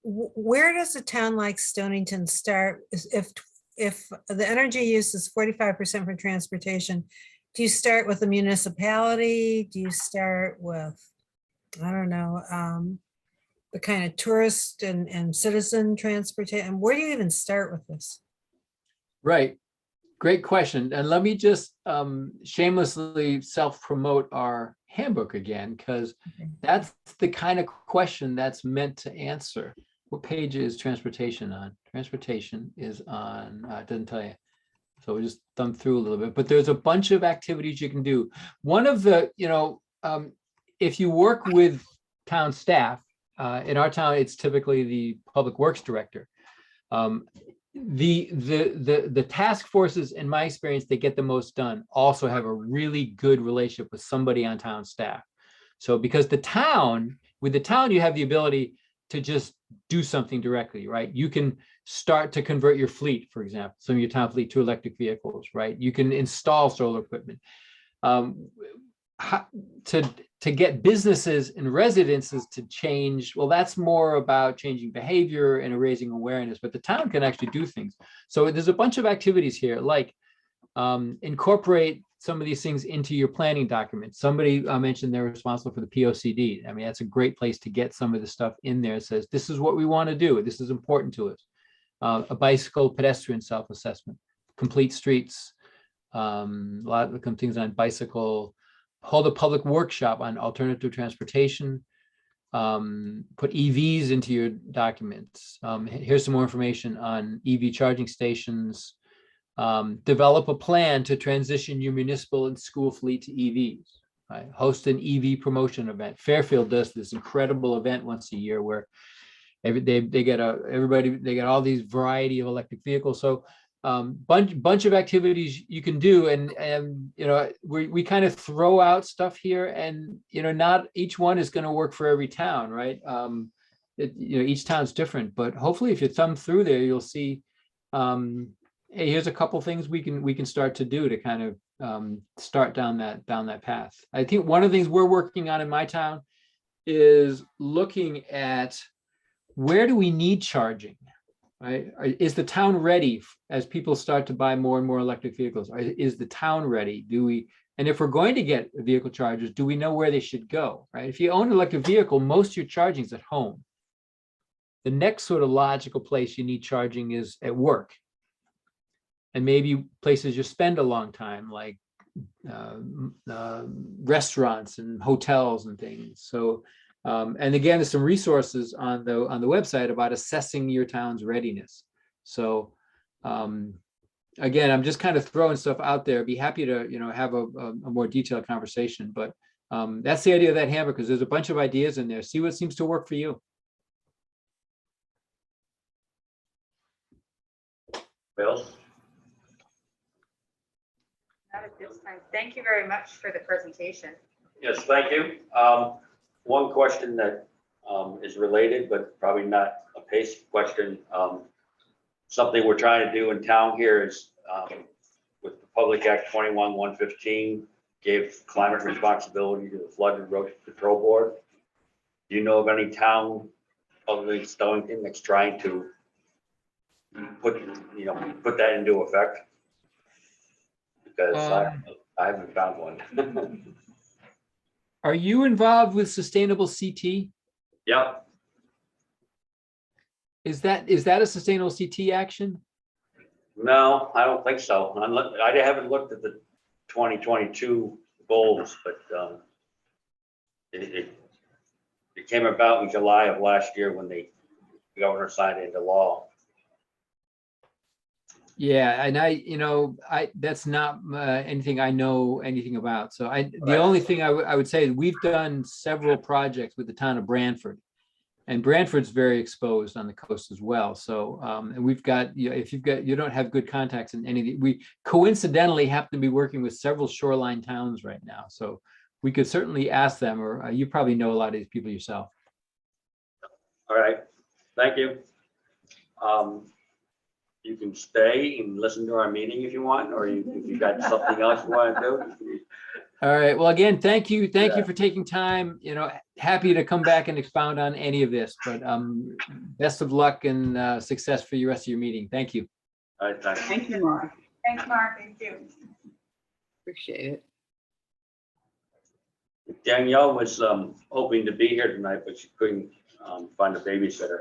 where does a town like Stonington start if if the energy use is 45% for transportation, do you start with the municipality? Do you start with, I don't know, the kind of tourist and citizen transportation? Where do you even start with this? Right. Great question. And let me just shamelessly self-promote our handbook again, because Okay. that's the kind of question that's meant to answer. What page is transportation on? Transportation is on, it doesn't tell you. So we just thumb through a little bit, but there's a bunch of activities you can do. One of the, if you work with town staff, in our town, it's typically the public works director. The task forces, in my experience, they get the most done, also have a really good relationship with somebody on town staff. So because with the town, you have the ability to just do something directly, right? You can start to convert your fleet, for example, some of your town fleet to electric vehicles, right? You can install solar equipment. To get businesses and residences to change, well, that's more about changing behavior and raising awareness, but the town can actually do things. So there's a bunch of activities here, like incorporate some of these things into your planning document. Somebody mentioned they're responsible for the POCD. I mean, that's a great place to get some of the stuff in there. It says, this is what we want to do. This is important to us. A bicycle pedestrian self-assessment, complete streets, a lot of things on bicycle, hold a public workshop on alternative transportation, put EVs into your documents. Here's some more information on EV charging stations. Develop a plan to transition your municipal and school fleet to EVs. Right? Host an EV promotion event. Fairfield does this incredible event once a year where they get all these variety of electric vehicles. So bunch of activities you can do, and we kind of throw out stuff here, and not each one is going to work for every town, right? Each town's different, but hopefully if you thumb through there, you'll see, hey, here's a couple things we can start to do to kind of start down that path. I think one of the things we're working on in my town is looking at where do we need charging. Right? Is the town ready as people start to buy more and more electric vehicles? Is the town ready? And if we're going to get vehicle chargers, do we know where they should go? Right? If you own an electric vehicle, most of your charging is at home. The next sort of logical place you need charging is at work. And maybe places you spend a long time, like restaurants and hotels and things. So and again, there's some resources on the website about assessing your town's readiness. So again, I'm just kind of throwing stuff out there. Be happy to have a more detailed conversation, but that's the idea of that handbook, because there's a bunch of ideas in there. See what seems to work for you. Bill? Not at this time. Thank you very much for the presentation. Yes, thank you. One question that is related, but probably not a PACE question. Something we're trying to do in town here is with the Public Act 21-115, gave climate responsibility to the Flood and Erosion Control Board. Do you know of any town other than Stonington that's trying to put that into effect? Because I haven't found one. Are you involved with Sustainable CT? Yep. Is that a Sustainable CT action? No, I don't think so. I haven't looked at the 2022 goals, but it came about in July of last year when the governor signed it into law. Yeah, and that's not anything I know anything about. So Right. The only thing I would say is we've done several projects with the town of Branford, and Branford's very exposed on the coast as well. So and we've got, if you don't have good contacts in any, we coincidentally happen to be working with several shoreline towns right now. So we could certainly ask them, or you probably know a lot of these people yourself. All right, thank you. You can stay and listen to our meeting if you want, or if you got something else you want to do. All right. Well, again, thank you for taking time. Happy to come back and expound on any of this. But best of luck and success for the rest of your meeting. Thank you. All right, thanks. Thank you, Mark. Thanks, Mark. Thank you. Appreciate it. Danielle was hoping to be here tonight, but she couldn't find a babysitter.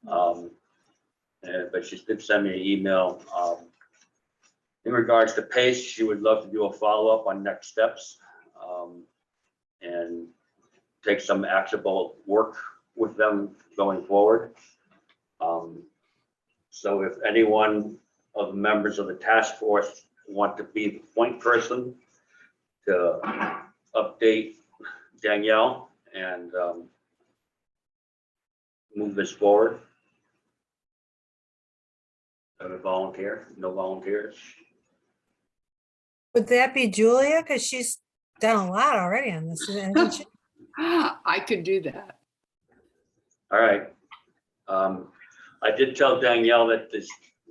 But she did send me an email. In regards to PACE, she would love to do a follow-up on next steps and take some actionable work with them going forward. So if anyone of the members of the task force want to be the point person to update Danielle and move this forward. A volunteer, no volunteers. Would that be Julia? Because she's done a lot already on this, hasn't she? I could do that. All right. I did tell Danielle that this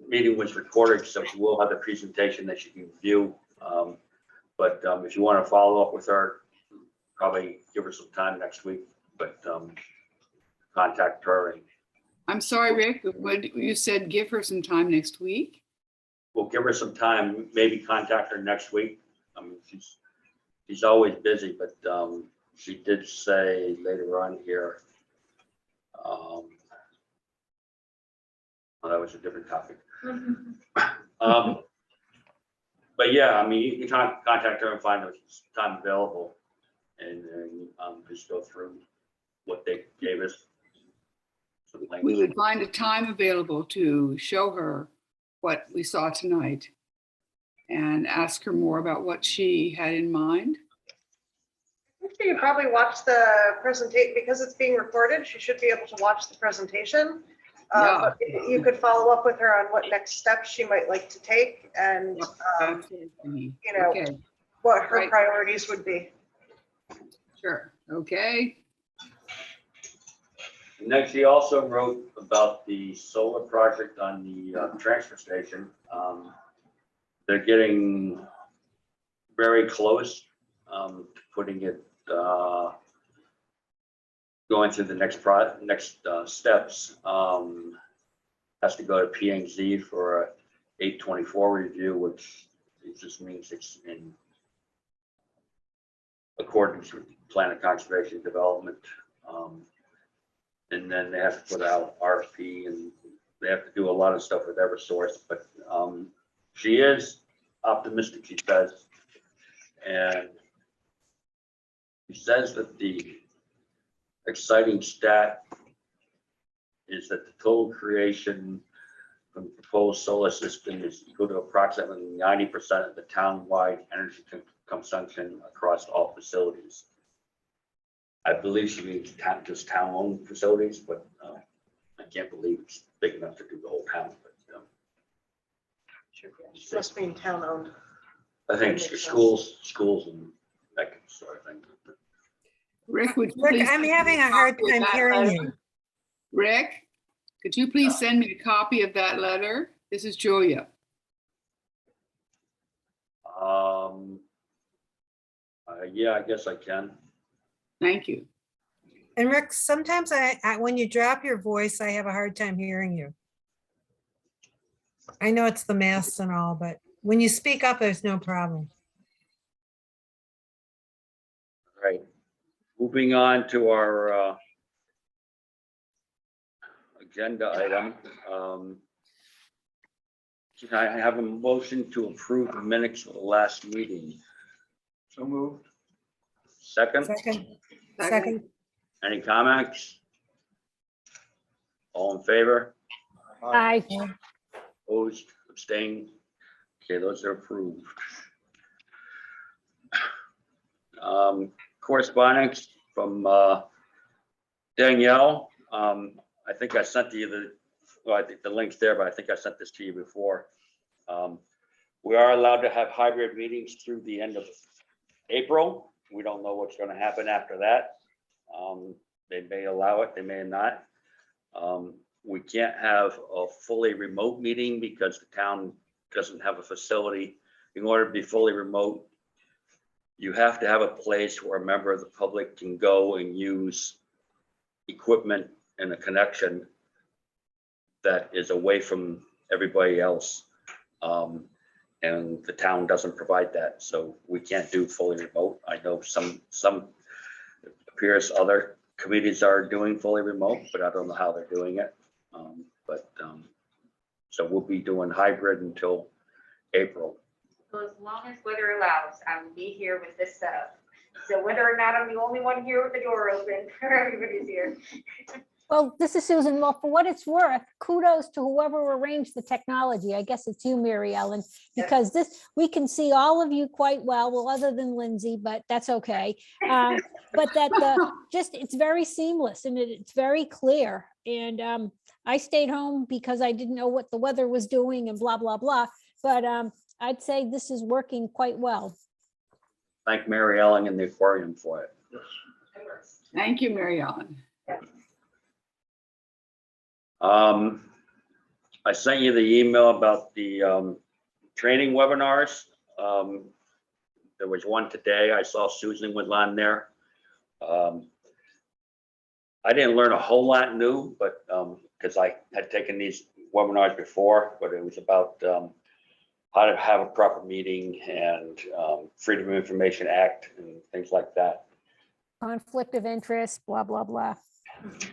meeting was recorded, so she will have the presentation that she can view. But if you want to follow up with her, probably give her some time next week, but contact her and I'm sorry, Rick, what you said, give her some time next week? we'll give her some time, maybe contact her next week. I mean, she's always busy, but she did say later on here. Oh, that was a different topic. But yeah, I mean, you can contact her and find out time available and just go through what they gave us. Some links. We would find a time available to show her what we saw tonight and ask her more about what she had in mind. I think she could probably watch the presentation because it's being recorded. She should be able to watch the presentation. Yeah. But you could follow up with her on what next steps she might like to take and, you know, Okay, what her Right. priorities would be. sure, okay. Next, he also wrote about the solar project on the transfer station. They're getting very close to putting it, going through the next steps. Has to go to P&Z for a 824 review, which it just means it's in accordance with plan of conservation development. And then they have to put out RFP and they have to do a lot of stuff with Eversource, but she is optimistic, she says. And she says that the exciting stat is that the total creation from the proposed solar system is equal to approximately 90% of the town-wide energy consumption across all facilities. I believe she means just town-owned facilities, but I can't believe it's big enough to do the whole town. But She must be town owned. I think That makes schools and that sort of thing. Rick, would you Rick, please I'm send me having a hard copy of time that hearing letter? you. Rick, could you please send me a copy of that letter? This is Julia. Yeah, I guess I can. Thank you. And Rick, sometimes when you drop your voice, I have a hard time hearing you. I know it's the mask and all, but when you speak up, there's no problem. All right. Moving on to our agenda item. Can I have a motion to approve the minutes of the last meeting? So moved. Second, Second. any comments? All in favor? Aye. Opposed, abstained? Okay, those are approved. Correspondence from Danielle. I think I sent you I think the link's there, but I think I sent this to you before. We are allowed to have hybrid meetings through the end of April. We don't know what's going to happen after that. They may allow it, they may not. We can't have a fully remote meeting because the town doesn't have a facility. In order to be fully remote, you have to have a place where a member of the public can go and use equipment and a connection that is away from everybody else. And the town doesn't provide that, so we can't do fully remote. I know some appears other committees are doing fully remote, but I don't know how they're doing it. So we'll be doing hybrid until April. So as long as weather allows, I will be here with this setup. So whether or not I'm the only one here with the door open, everybody's here. Well, this is Susan. Well, for what it's worth, kudos to whoever arranged the technology. I guess it's you, Mary Ellen, because we can see all of you quite well, other than Lindsay, but that's okay. But it's very seamless and it's very clear. And I stayed home because I didn't know what the weather was doing and blah, blah, blah. But I'd say this is working quite well. Thank Mary Ellen and the aquarium for it. Thank you, Mary Ellen. I sent you the email about the training webinars. There was one today. I saw Susan was on there. I didn't learn a whole lot new, but because I had taken these webinars before, but it was about how to have a proper meeting and Freedom of Information Act and things like that. Conflict of interest, blah, blah, blah.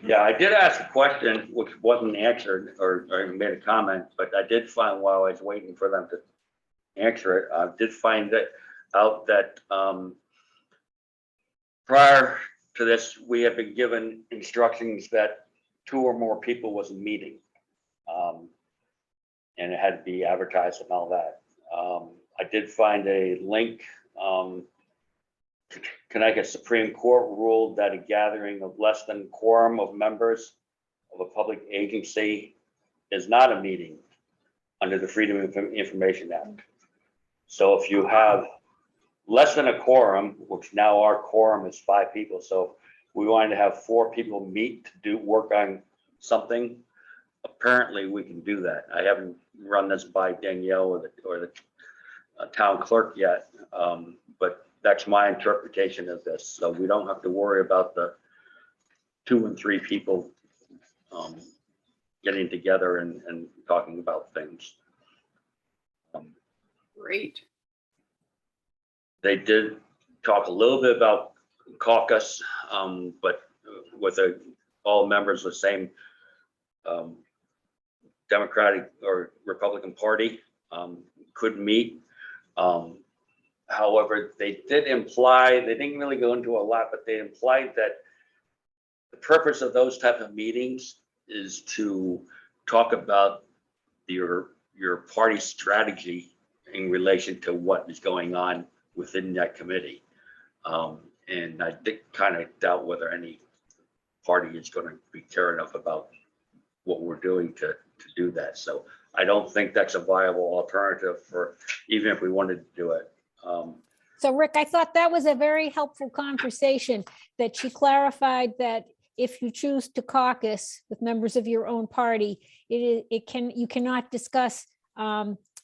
Yeah, I did ask a question which wasn't answered or made a comment, but I did find while I was waiting for them to answer it, I did find out that prior to this, we had been given instructions that 2 or more people was a meeting. And it had to be advertised and all that. I did find a link. Connecticut Supreme Court ruled that a gathering of less than quorum of members of a public agency is not a meeting under the Freedom of Information Act. So if you have less than a quorum, which now our quorum is 5 people, so we wanted to have 4 people meet to do work on something, apparently we can do that. I haven't run this by Danielle or the town clerk yet, but that's my interpretation of this. So we don't have to worry about the 2 and 3 people getting together and talking about things. Great. They did talk a little bit about caucus, but with all members of the same Democratic or Republican Party could meet. However, they did imply, they didn't really go into a lot, but they implied that the purpose of those type of meetings is to talk about your party strategy in relation to what is going on within that committee. And I did kind of doubt whether any party is going to be care enough about what we're doing to do that. So I don't think that's a viable alternative for, even if we wanted to do it. So Rick, I thought that was a very helpful conversation, that she clarified that if you choose to caucus with members of your own party, you cannot discuss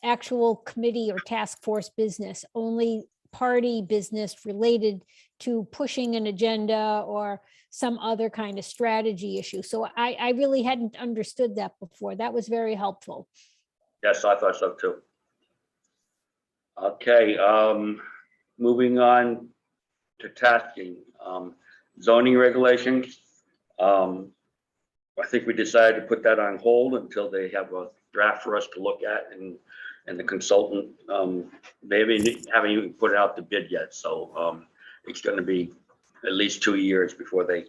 actual committee or task force business, only party business related to pushing an agenda or some other kind of strategy issue. So I really hadn't understood that before. That was very helpful. Yes, I thought so too. Okay, moving on to tasking, zoning regulations. I think we decided to put that on hold until they have a draft for us to look at, and the consultant, they haven't even put it out to bid yet. So it's going to be at least 2 years before they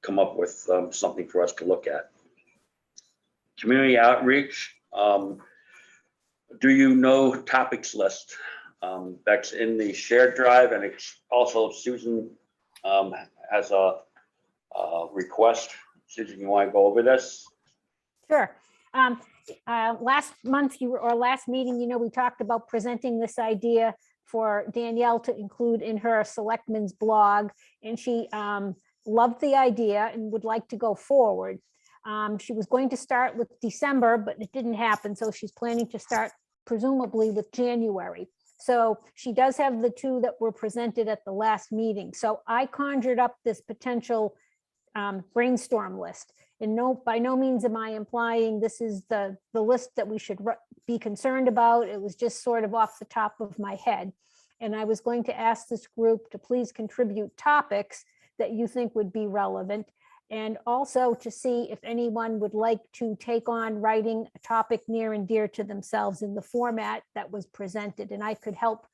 come up with something for us to look at. Community outreach. Do you know topics list? That's in the shared drive, and it's also Susan has a request. Susan, you want to go over this? Sure. Last month last meeting, we talked about presenting this idea for Danielle to include in her selectmen's blog, and she loved the idea and would like to go forward. She was going to start with December, but it didn't happen. So she's planning to start presumably with January. So she does have the 2 that were presented at the last meeting. So I conjured up this potential brainstorm list. And by no means am I implying this is the list that we should be concerned about. It was just sort of off the top of my head. And I was going to ask this group to please contribute topics that you think would be relevant. And also to see if anyone would like to take on writing a topic near and dear to themselves in the format that was presented. And I could help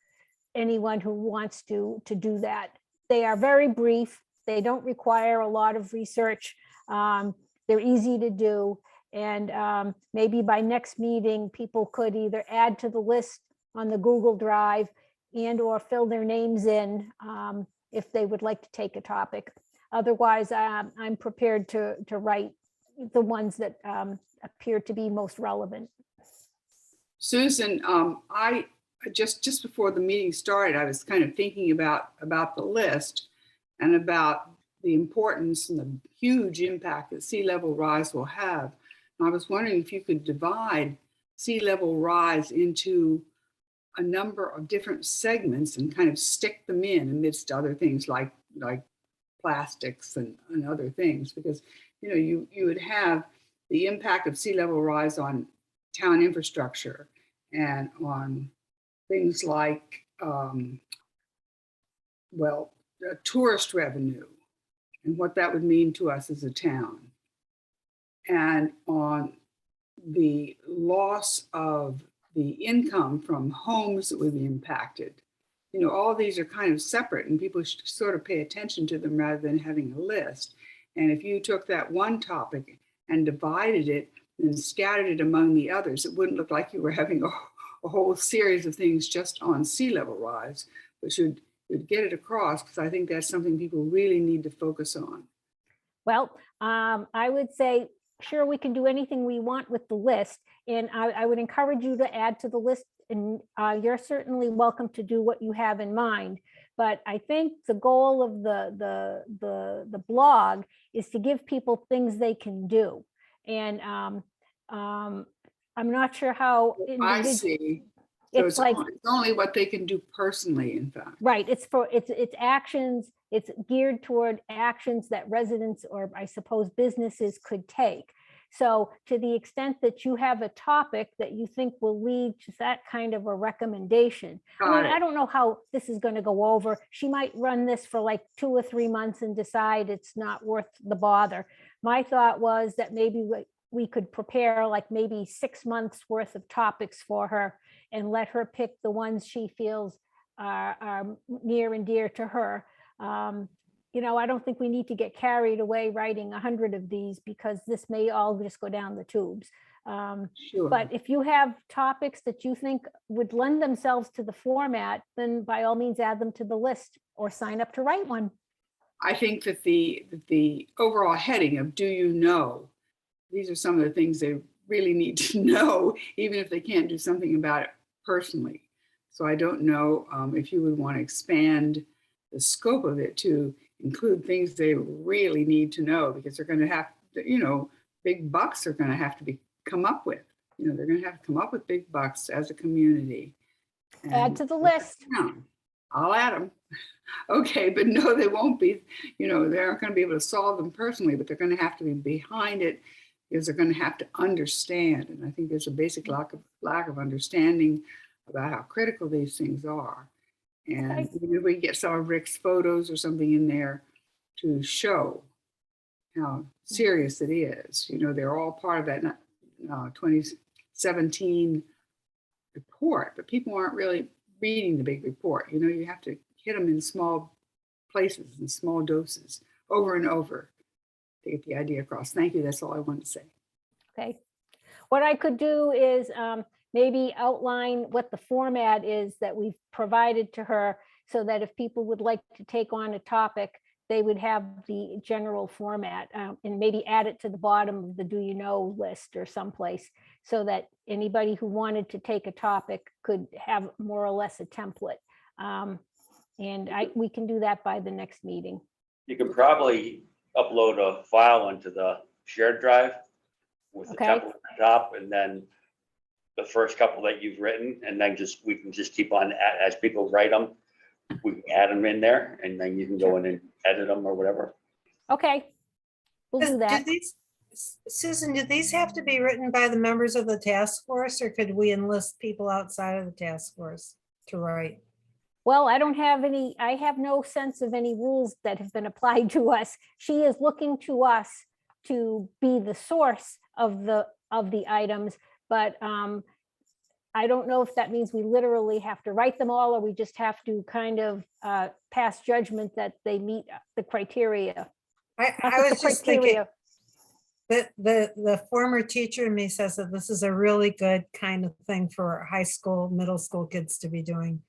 anyone who wants to do that. They are very brief. They don't require a lot of research. They're easy to do. And maybe by next meeting, people could either add to the list on the Google Drive and or fill their names in if they would like to take a topic. Otherwise, I'm prepared to write the ones that appear to be most relevant. Susan, I just before the meeting started, I was kind of thinking about the list and about the importance and the huge impact that sea level rise will have. And I was wondering if you could divide sea level rise into a number of different segments and kind of stick them in amidst other things like plastics and other things, because you would have the impact of sea level rise on town infrastructure and on things like tourist revenue and what that would mean to us as a town, and on the loss of the income from homes that would be impacted. All these are kind of separate, and people should sort of pay attention to them rather than having a list. And if you took that one topic and divided it and scattered it among the others, it wouldn't look like you were having a whole series of things just on sea level rise, but you'd get it across, because I think that's something people really need to focus on. Well, I would say, sure, we can do anything we want with the list. And I would encourage you to add to the list, and you're certainly welcome to do what you have in mind. But I think the goal of the blog is to give people things they can do. And I'm not sure how. I see. So it's only what they can do personally, in fact. Right. It's actions. It's geared toward actions that residents, or I suppose businesses, could take. So to the extent that you have a topic that you think will lead to that kind of a recommendation, I don't know how this is going to go over. She might run this for like 2 or 3 months and decide it's not worth the bother. My thought was that maybe we could prepare like maybe 6 months worth of topics for her and let her pick the ones she feels are near and dear to her. I don't think we need to get carried away writing 100 of these, because this may all just go down the tubes. Sure. But if you have topics that you think would lend themselves to the format, then by all means add them to the list or sign up to write one. I think that the overall heading of "Do you know?" These are some of the things they really need to know, even if they can't do something about it personally. So I don't know if you would want to expand the scope of it to include things they really need to know, because they're going to have to, big bucks are going to have to be come up with. They're going to have to come up with big bucks as a community. Add to the list. I'll add them. Okay, but no, they won't be, they aren't going to be able to solve them personally, but they're going to have to be behind it, because they're going to have to understand. And I think there's a basic lack of understanding about how critical these things are. And maybe we get some of Rick's photos or something in there to show how serious it is. They're all part of that 2017 report, but people aren't really reading the big report. You have to hit them in small places and small doses over and over to get the idea across. Thank you. That's all I want to say. Okay. What I could do is maybe outline what the format is that we've provided to her, so that if people would like to take on a topic, they would have the general format, and maybe add it to the bottom of the "Do you know" list or someplace, so that anybody who wanted to take a topic could have more or less a template. We can do that by the next meeting. You can probably upload a file onto the shared drive with the template at the top, and then the first couple that you've written, and then we can just keep on, as people write them, we can add them in there, and then you can go in and edit them or whatever. Okay, we'll do that. Susan, do these have to be written by the members of the task force, or could we enlist people outside of the task force to write? Well, I don't have any, I have no sense of any rules that have been applied to us. She is looking to us to be the source of the items, but I don't know if that means we literally have to write them all, or we just have to kind of pass judgment that they meet the criteria. I Not that was the just thinking criteria- that the former teacher in me says that this is a really good kind of thing for high school, middle school kids to be doing.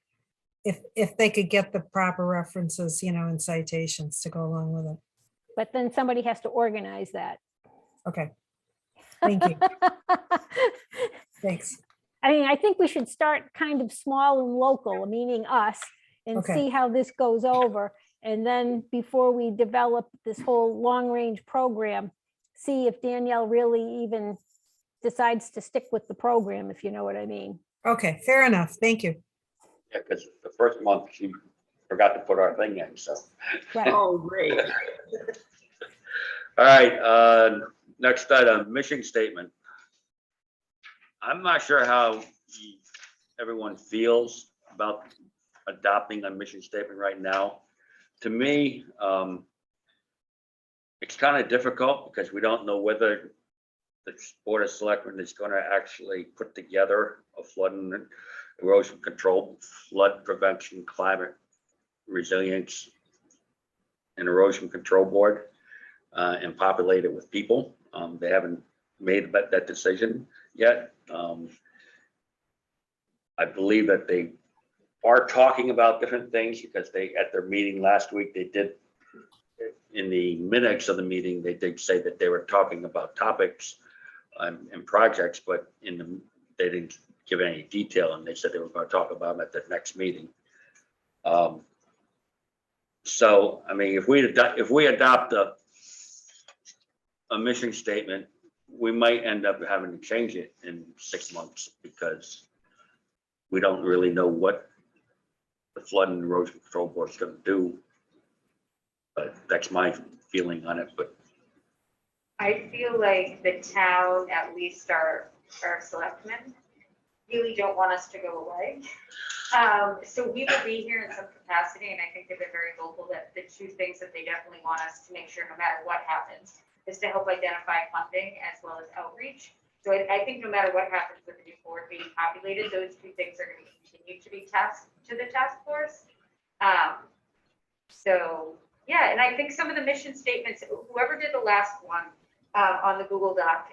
If they could get the proper references, and citations to go along with it. But then somebody has to organize that. Okay. Thank you. Thanks. I mean, I think we should start kind of small and local, meaning us, and Okay. see how this goes over. And then before we develop this whole long-range program, see if Danielle really even decides to stick with the program, if you know what I mean. Okay, fair enough. Thank you. Yeah, because the first month she forgot to put our thing in, so. Right. Oh, great. All right, next item, mission statement. I'm not sure how everyone feels about adopting a mission statement right now. To me, it's kind of difficult because we don't know whether the Board of Selectmen is going to actually put together a flood and erosion control, flood prevention, climate resilience, and erosion control board, and populate it with people. They haven't made that decision yet. I believe that they are talking about different things because they, at their meeting last week, they did, in the minutes of the meeting, they did say that they were talking about topics and projects, but they didn't give any detail, and they said they were going to talk about them at the next meeting. So, I mean, if we adopt a mission statement, we might end up having to change it in 6 months because we don't really know what the flood and erosion control board is going to do. But that's my feeling on it. But I feel like the town, at least our selectmen, really don't want us to go away. So we will be here in some capacity, and I think they've been very vocal that the two things that they definitely want us to make sure, no matter what happens, is to help identify funding as well as outreach. So I think no matter what happens with the new board being populated, those two things are going to continue to be tasked to the task force. So yeah, and I think some of the mission statements, whoever did the last one on the Google Doc,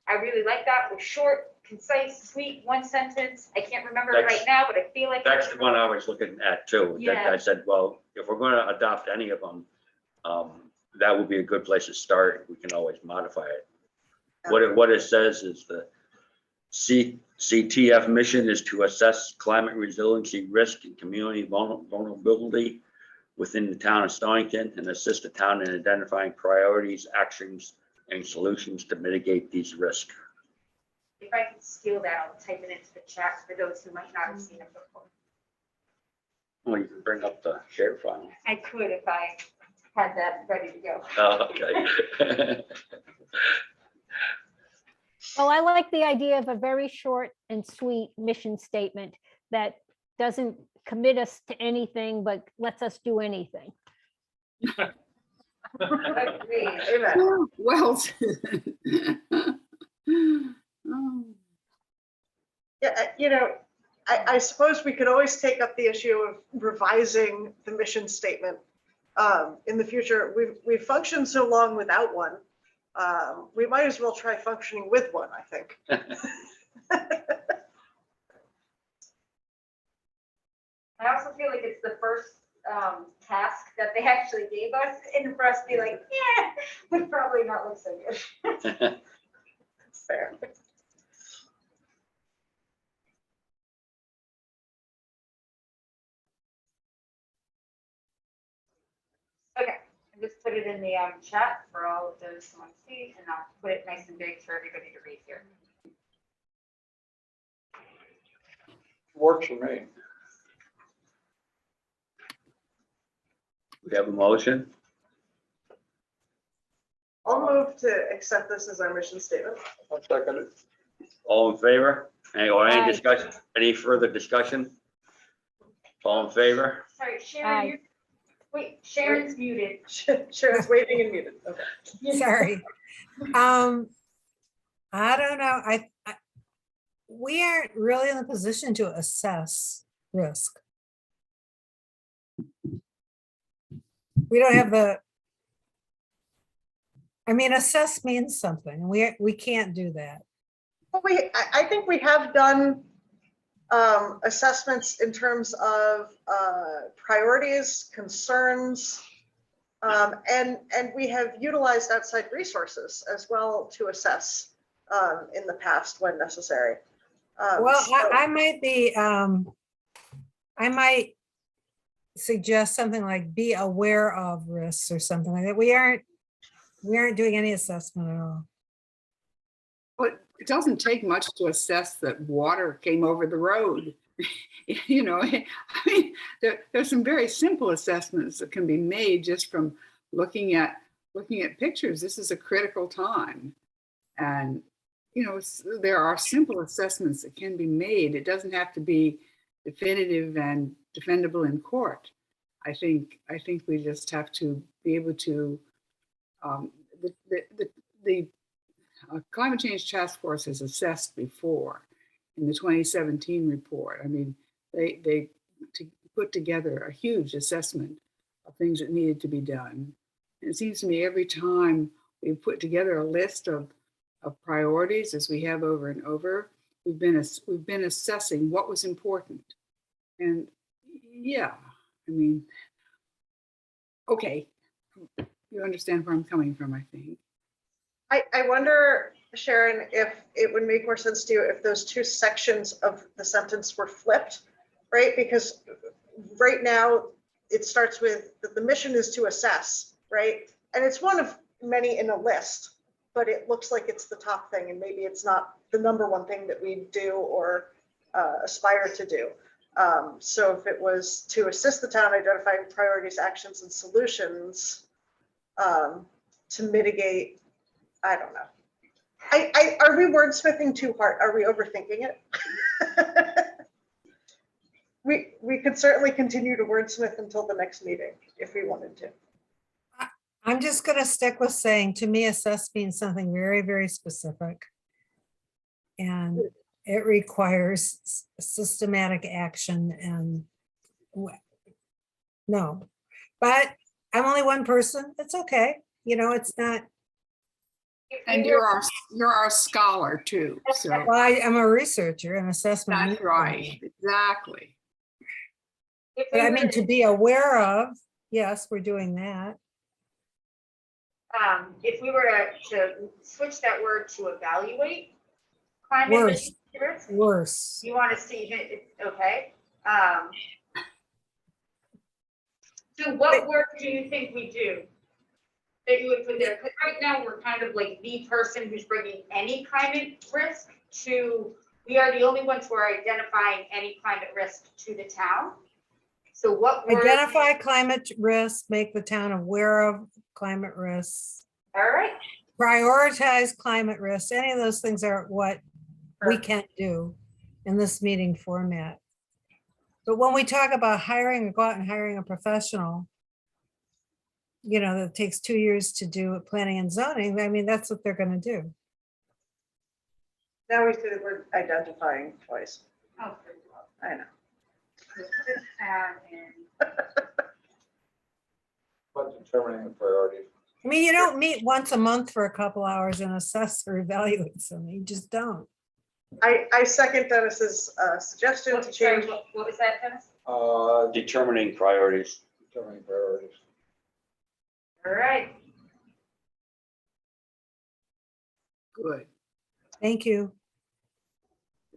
I really like that. It was short, concise, sweet, one sentence. I can't remember it right now, but I feel like that's the one I was looking at too. Yeah. I said, well, if we're going to adopt any of them, that would be a good place to start. We can always modify it. What it says is the CTF mission is to assess climate resiliency risk and community vulnerability within the town of Stonington and assist the town in identifying priorities, actions, and solutions to mitigate these risks. if I can steal that, I'll type it into the chat for those who might not have seen it before. Well, you can bring up the share file. I could if I had that ready to go. Oh, okay. Well, I like the idea of a very short and sweet mission statement that doesn't commit us to anything, but lets us do anything. Agreed. Well. Oh. Yeah, I suppose we could always take up the issue of revising the mission statement in the future. We've functioned so long without one. We might as well try functioning with one, I think. I also feel like it's the first task that they actually gave us, and for us to be like, yeah, would probably not look so good. Fair. Okay, I just put it in the chat for all of those who want to see, and I'll put it nice and big for everybody to read here. Works for me. We have a motion. I'll move move to accept this as our mission statement. I'll second it. All in favor? Or any Aye. discussion, any further discussion? All in favor? Sorry, Aye. Sharon, wait, Sharon's muted. Sharon's waving and muted. Okay. Sorry. I don't know. We aren't really in the position to assess risk. We don't have assess means something. We can't do that. Well, I think we have done assessments in terms of priorities, concerns, and we have utilized outside resources as well to assess in the past when necessary. Well, So- I might be, I might suggest something like be aware of risks or something like that. We aren't doing any assessment at all. But it doesn't take much to assess that water came over the road. You know, I mean, there's some very simple assessments that can be made just from looking at pictures. This is a critical time. And, you know, there are simple assessments that can be made. It doesn't have to be definitive and defendable in court. I think we just have to be able to, the Climate Change Task Force has assessed before in the 2017 report. I mean, they put together a huge assessment of things that needed to be done. And it seems to me every time we put together a list of priorities, as we have over and over, we've been assessing what was important. And yeah, I mean, okay, you understand where I'm coming from, I think. I wonder, Sharon, if it would make more sense to you if those two sections of the sentence were flipped, right? Because right now it starts with that the mission is to assess, right? And it's one of many in a list, but it looks like it's the top thing, and maybe it's not the number one thing that we do or aspire to do. So if it was to assist the town identifying priorities, actions, and solutions to mitigate, I don't know. Are we wordsmithing too hard? Are we overthinking it? We could certainly continue to wordsmith until the next meeting if we wanted to. I'm just going to stick with saying, to me, assess means something very, very specific. And it requires systematic action and no, but I'm only one person. It's okay. You know, it's not, And you're our scholar too, so well, I'm a researcher and assessment. that's right, exactly. But I mean, to be aware of, yes, we're doing that. If we were to switch that word to evaluate climate Worse. risk, Worse. you want to see it, okay? So what work do you think we do that you would put there? Because right now we're kind of like the person who's bringing any climate risk to, we are the only ones who are identifying any climate risk to the town. So what work? Identify climate risks, make the town aware of climate risks, All right, prioritize climate risks. Any of those things are what we can do in this meeting format. But when we talk about hiring, go out and hiring a professional, you know, that takes 2 years to do planning and zoning, I mean, that's what they're gonna do. Now we see that we're identifying twice. oh, I know. But determining the priorities. I mean, you don't meet once a month for a couple hours and assess or evaluate something, you just don't. I second Dennis's suggestion to change. What was that, Dennis? Determining priorities. Determining priorities. All right, Good, Thank you.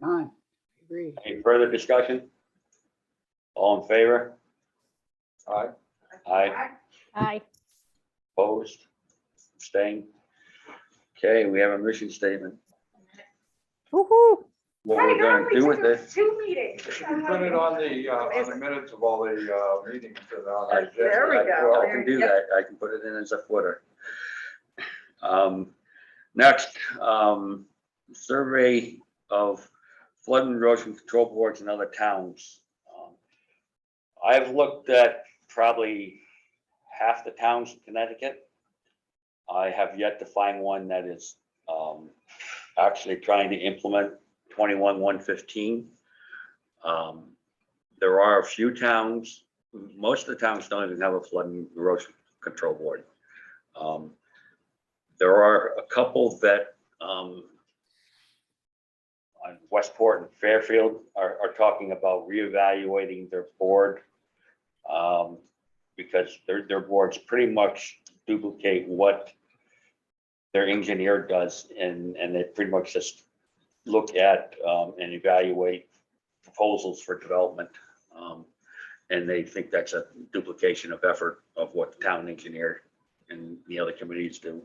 done, agree. Any further discussion? All in favor? Aye. Aye. Aye. Opposed? Abstained? Okay, we have a mission statement. Woo-hoo. What we're gonna do with it. Two meetings. It should be printed on the minutes of all the meetings and on the agenda. There we go. I can do that. I can put it in as a footer. Next, survey of flood and erosion control boards in other towns. I've looked at probably half the towns in Connecticut. I have yet to find one that is actually trying to implement 21-115. There are a few towns, most of the towns don't even have a flood and erosion control board. There are a couple that on Westport and Fairfield are talking about reevaluating their board because their boards pretty much duplicate what their engineer does, and they pretty much just look at and evaluate proposals for development. And they think that's a duplication of effort of what the town engineer and the other committees do.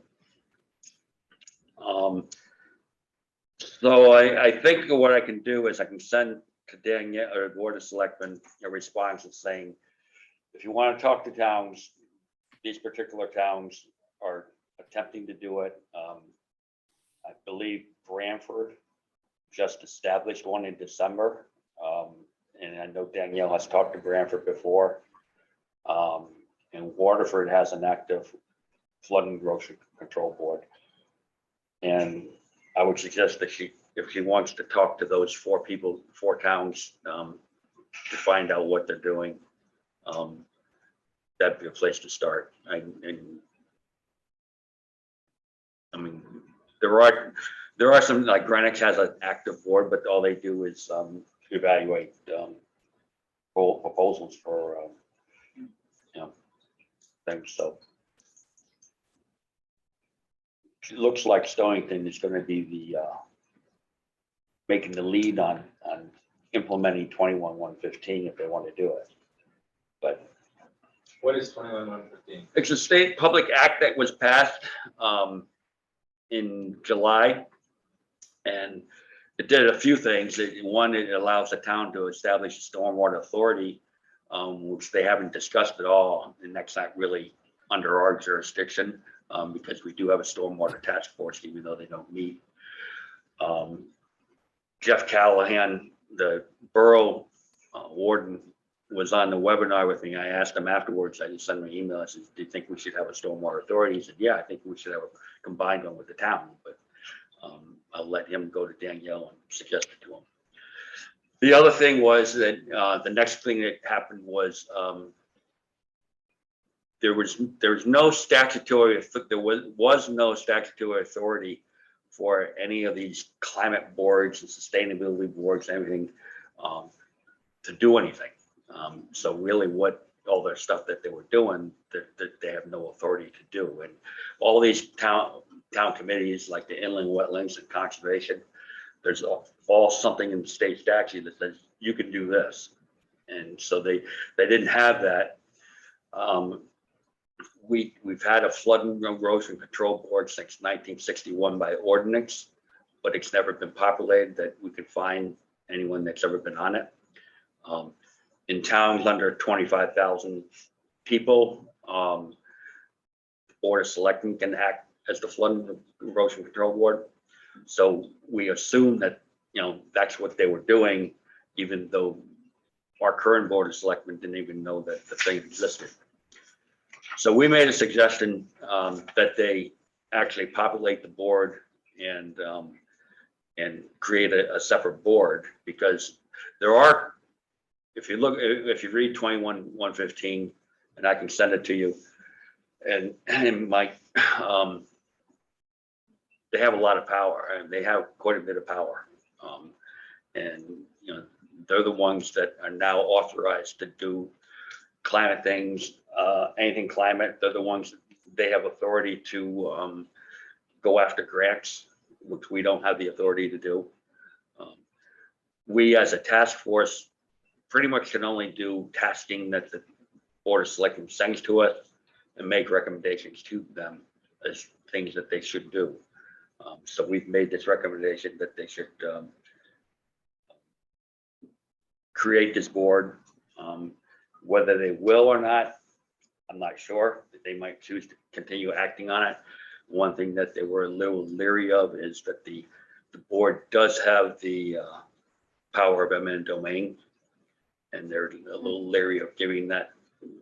So I think what I can do is I can send to Danielle or Board of Selectmen a response saying, if you want to talk to towns, these particular towns are attempting to do it. I believe Branford just established one in December. And I know Danielle has talked to Branford before. And Waterford has an active flood and erosion control board. And I would suggest that if she wants to talk to those four towns, to find out what they're doing, that'd be a place to start. I mean, there are some, like Greenwich has an active board, but all they do is evaluate proposals for things. So it looks like Stonington is going to be the making the lead on implementing 21-115 if they want to do it. But What is 21-115? it's a state public act that was passed in July, and it did a few things. One, it allows the town to establish a stormwater authority, which they haven't discussed at all, and that's not really under our jurisdiction because we do have a stormwater task force, even though they don't meet. Jeff Callahan, the borough warden, was on the webinar with me. I asked him afterwards, I just sent him an email. I said, do you think we should have a stormwater authority? He said, yeah, I think we should have a combined one with the town, but I'll let him go to Danielle and suggest it to him. The other thing was that the next thing that happened was there was no statutory authority for any of these climate boards and sustainability boards and everything to do anything. So really what all their stuff that they were doing, that they have no authority to do. And all these town committees like the inland wetlands and conservation, there's all something in the state statute that says you can do this. And so they didn't have that. We've had a flood and erosion control board since 1961 by ordinance, but it's never been populated that we could find anyone that's ever been on it. In towns under 25,000 people, Board of Selectmen can act as the flood and erosion control board. So we assume that, that's what they were doing, even though our current Board of Selectmen didn't even know that the thing existed. So we made a suggestion that they actually populate the board and create a separate board, because there are, if you read 21-115, and I can send it to you, and Mike, they have a lot of power, and they have quite a bit of power. And they're the ones that are now authorized to do climate things, anything climate. They're the ones that they have authority to go after grants, which we don't have the authority to do. We as a task force pretty much can only do tasking that the Board of Selectmen sends to us and make recommendations to them as things that they should do. So we've made this recommendation that they should create this board. Whether they will or not, I'm not sure. They might choose to continue acting on it, one thing that they were a little leery of is that the board does have the power of eminent domain. And they're a little leery of giving that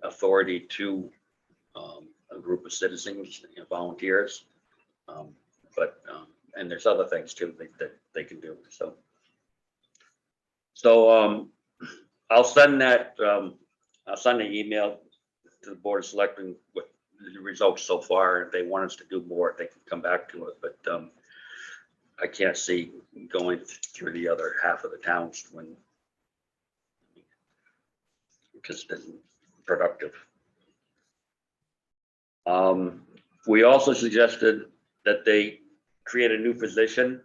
authority to a group of citizens, volunteers. And there's other things too that they can do. So I'll send that, I'll send an email to the Board of Selectmen with the results so far. If they want us to do more, they can come back to it. But I can't see going through the other half of the towns because it's productive. We also suggested that they create a new position,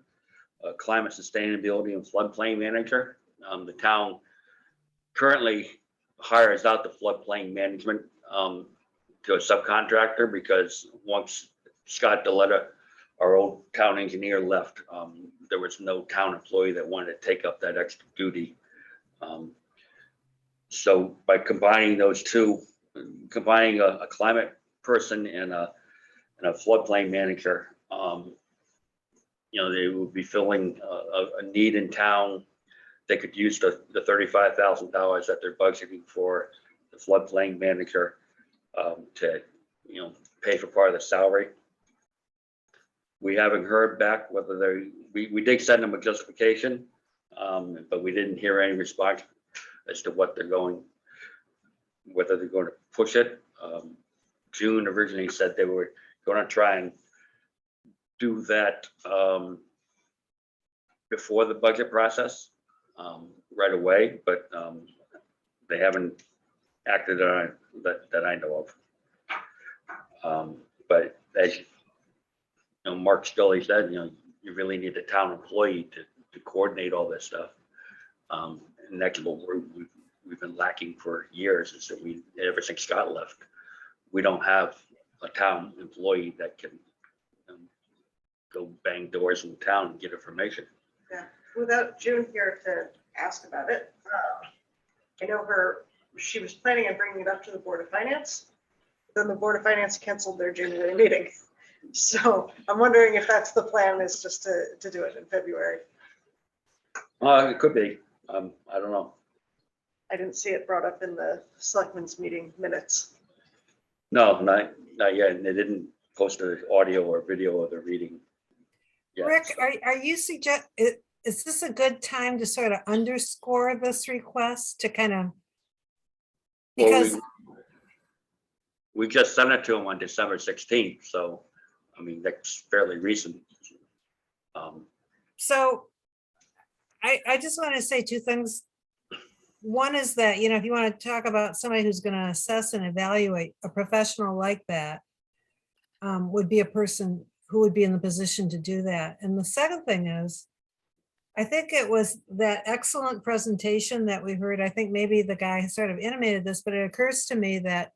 climate sustainability and floodplain manager. The town currently hires out the floodplain management to a subcontractor because once Scott DeLetta, our old town engineer, left, there was no town employee that wanted to take up that extra duty. So by combining those two, combining a climate person and a floodplain manager, they would be filling a need in town. They could use the $35,000 that they're budgeting for the floodplain manager to, pay for part of the salary. We haven't heard back whether we did send them a justification, but we didn't hear any response as to what they're going, whether they're going to push it. June originally said they were going to try and do that before the budget process right away, but they haven't acted on it that I know of. But as Mark Scully said, you really need a town employee to coordinate all this stuff. And that's what we've been lacking for years, is that ever since Scott left, we don't have a town employee that can go bang doors in town and get information. Yeah, without June here to ask about it, I know she was planning on bringing it up to the Board of Finance. Then the Board of Finance canceled their January meeting. So I'm wondering if that's the plan, is just to do it in February. It could be. I don't know. I didn't see it brought up in the selectmen's meeting minutes. No, not yet. And they didn't post an audio or video of the reading yet. Rick, So. are you is this a good time to sort of underscore this request to kind of? Well, Because we just sent it to them on December 16th. So, I mean, that's fairly recent. so I just want to say two things. One is that, if you want to talk about somebody who's going to assess and evaluate, a professional like that would be a person who would be in the position to do that. And the second thing is, I think it was that excellent presentation that we heard. I think maybe the guy sort of intimated this, but it occurs to me that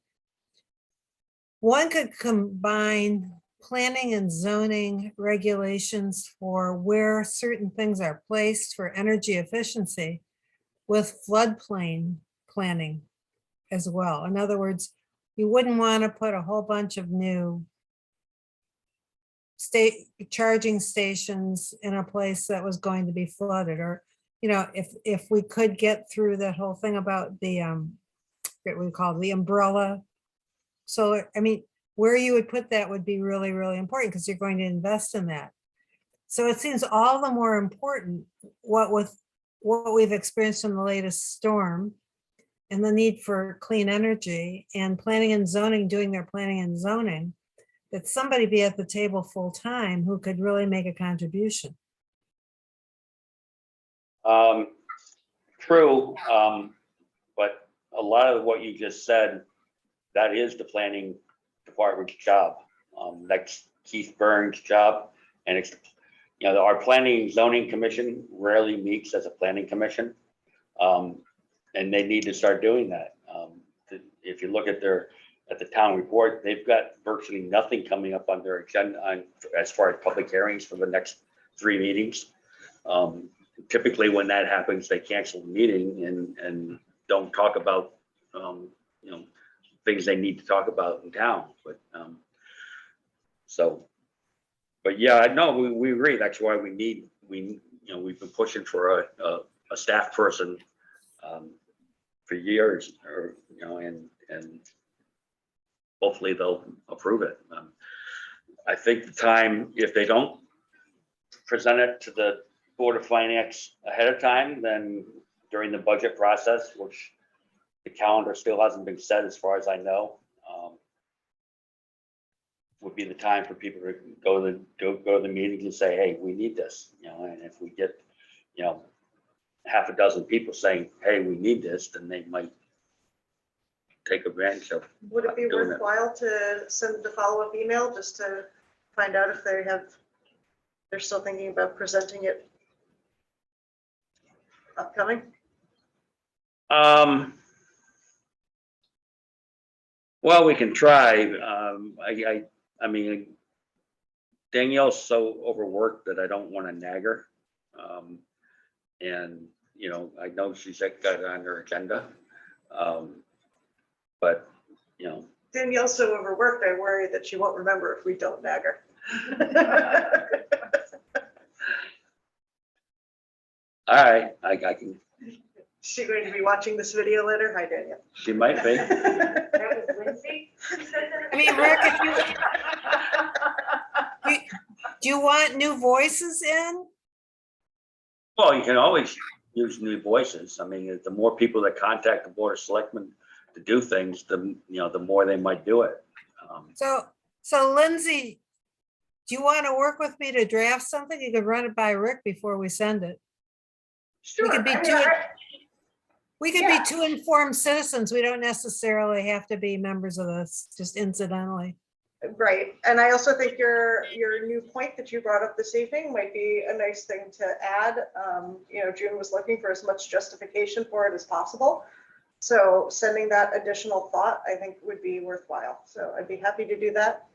one could combine planning and zoning regulations for where certain things are placed for energy efficiency with floodplain planning as well. In other words, you wouldn't want to put a whole bunch of new charging stations in a place that was going to be flooded, or, if we could get through that whole thing about the, what we call the umbrella. So, I mean, where you would put that would be really, really important, because you're going to invest in that. So it seems all the more important what we've experienced in the latest storm and the need for clean energy and planning and zoning, doing their planning and zoning, that somebody be at the table full time who could really make a contribution. True, but a lot of what you just said, that is the planning department's job. That's Keith Burns' job, and it's, our planning and zoning commission rarely meets as a planning commission, and they need to start doing that. If you look at the town report, they've got virtually nothing coming up on their agenda as far as public hearings for the next 3 meetings. Typically when that happens, they cancel the meeting and don't talk about, things they need to talk about in town. But so But yeah, no, we agree. That's why we've been pushing for a staff person for years, or, and hopefully they'll approve it. I think the time, if they don't present it to the Board of Finance ahead of time, then during the budget process, which the calendar still hasn't been set as far as I know, would be the time for people to go to the meetings and say, hey, we need this, and if we get, half a dozen people saying, hey, we need this, then they might take advantage of. Would it be doing worthwhile to send the follow-up email just to find out if they're still thinking about presenting it upcoming? Well, we can try. I mean, Danielle's so overworked that I don't want to nag her. And, I know she's got it on her agenda. But, Danielle's so overworked, I worry that she won't remember if we don't nag her. all right, I can, Is she going to be watching this video later? Hi, Danielle. she might be. That was Lindsay. I mean, Rick, do you want new voices in? Well, you can always use new voices. I mean, the more people that contact the Board of Selectmen to do things, the more they might do it. So Lindsay, do you want to work with me to draft something? You could run it by Rick before we send it. Sure. We could be I mean, two, I- we could be two informed citizens. We don't necessarily have to be members of this, just incidentally. Right, and I also think your new point that you brought up this evening might be a nice thing to add. June was looking for as much justification for it as possible. So sending that additional thought, I think, would be worthwhile. So I'd be happy to do that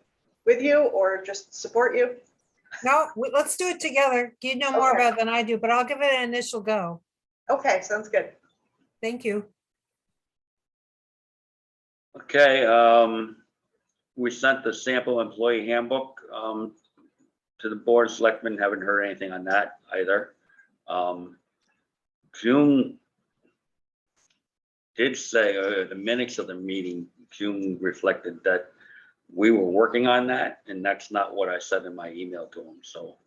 with you or just support you. No, let's do it together. You know more Okay. about it than I do, but I'll give it an initial go. Okay, sounds good. Thank you. Okay, we sent the sample employee handbook to the Board of Selectmen. Haven't heard anything on that either. June did say, the minutes of the meeting, June reflected that we were working on that, and that's not what I said in my email to him. So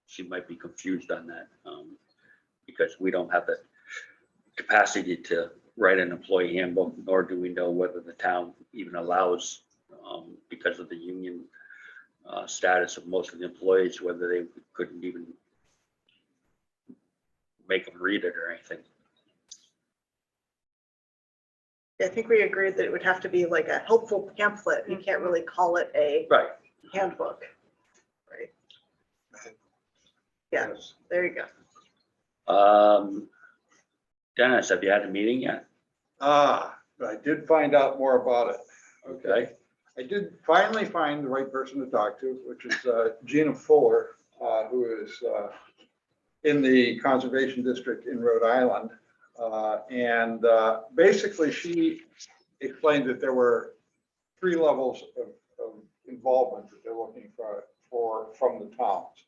she might be confused on that because we don't have the capacity to write an employee handbook, nor do we know whether the town even allows, because of the union status of most of the employees, whether they couldn't even make them read it or anything. I think we agreed that it would have to be like a helpful pamphlet. You can't really call it a Right. handbook. Right. Yeah, there you go. Dennis, have you had a meeting yet? But I did find out more about it. Okay. I did finally find the right person to talk to, which is Gina Fuller, who is in the Conservation District in Rhode Island. And basically, she explained that there were 3 levels of involvement that they're looking for from the towns.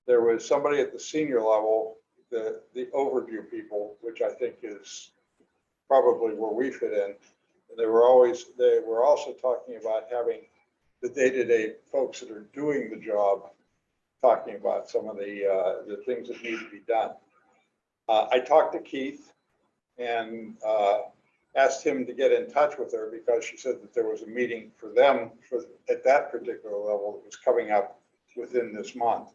There was somebody at the senior level, the overview people, which I think is probably where we fit in. And they were also talking about having the day-to-day folks that are doing the job, talking about some of the things that need to be done. I talked to Keith and asked him to get in touch with her because she said that there was a meeting for them at that particular level that was coming up within this month.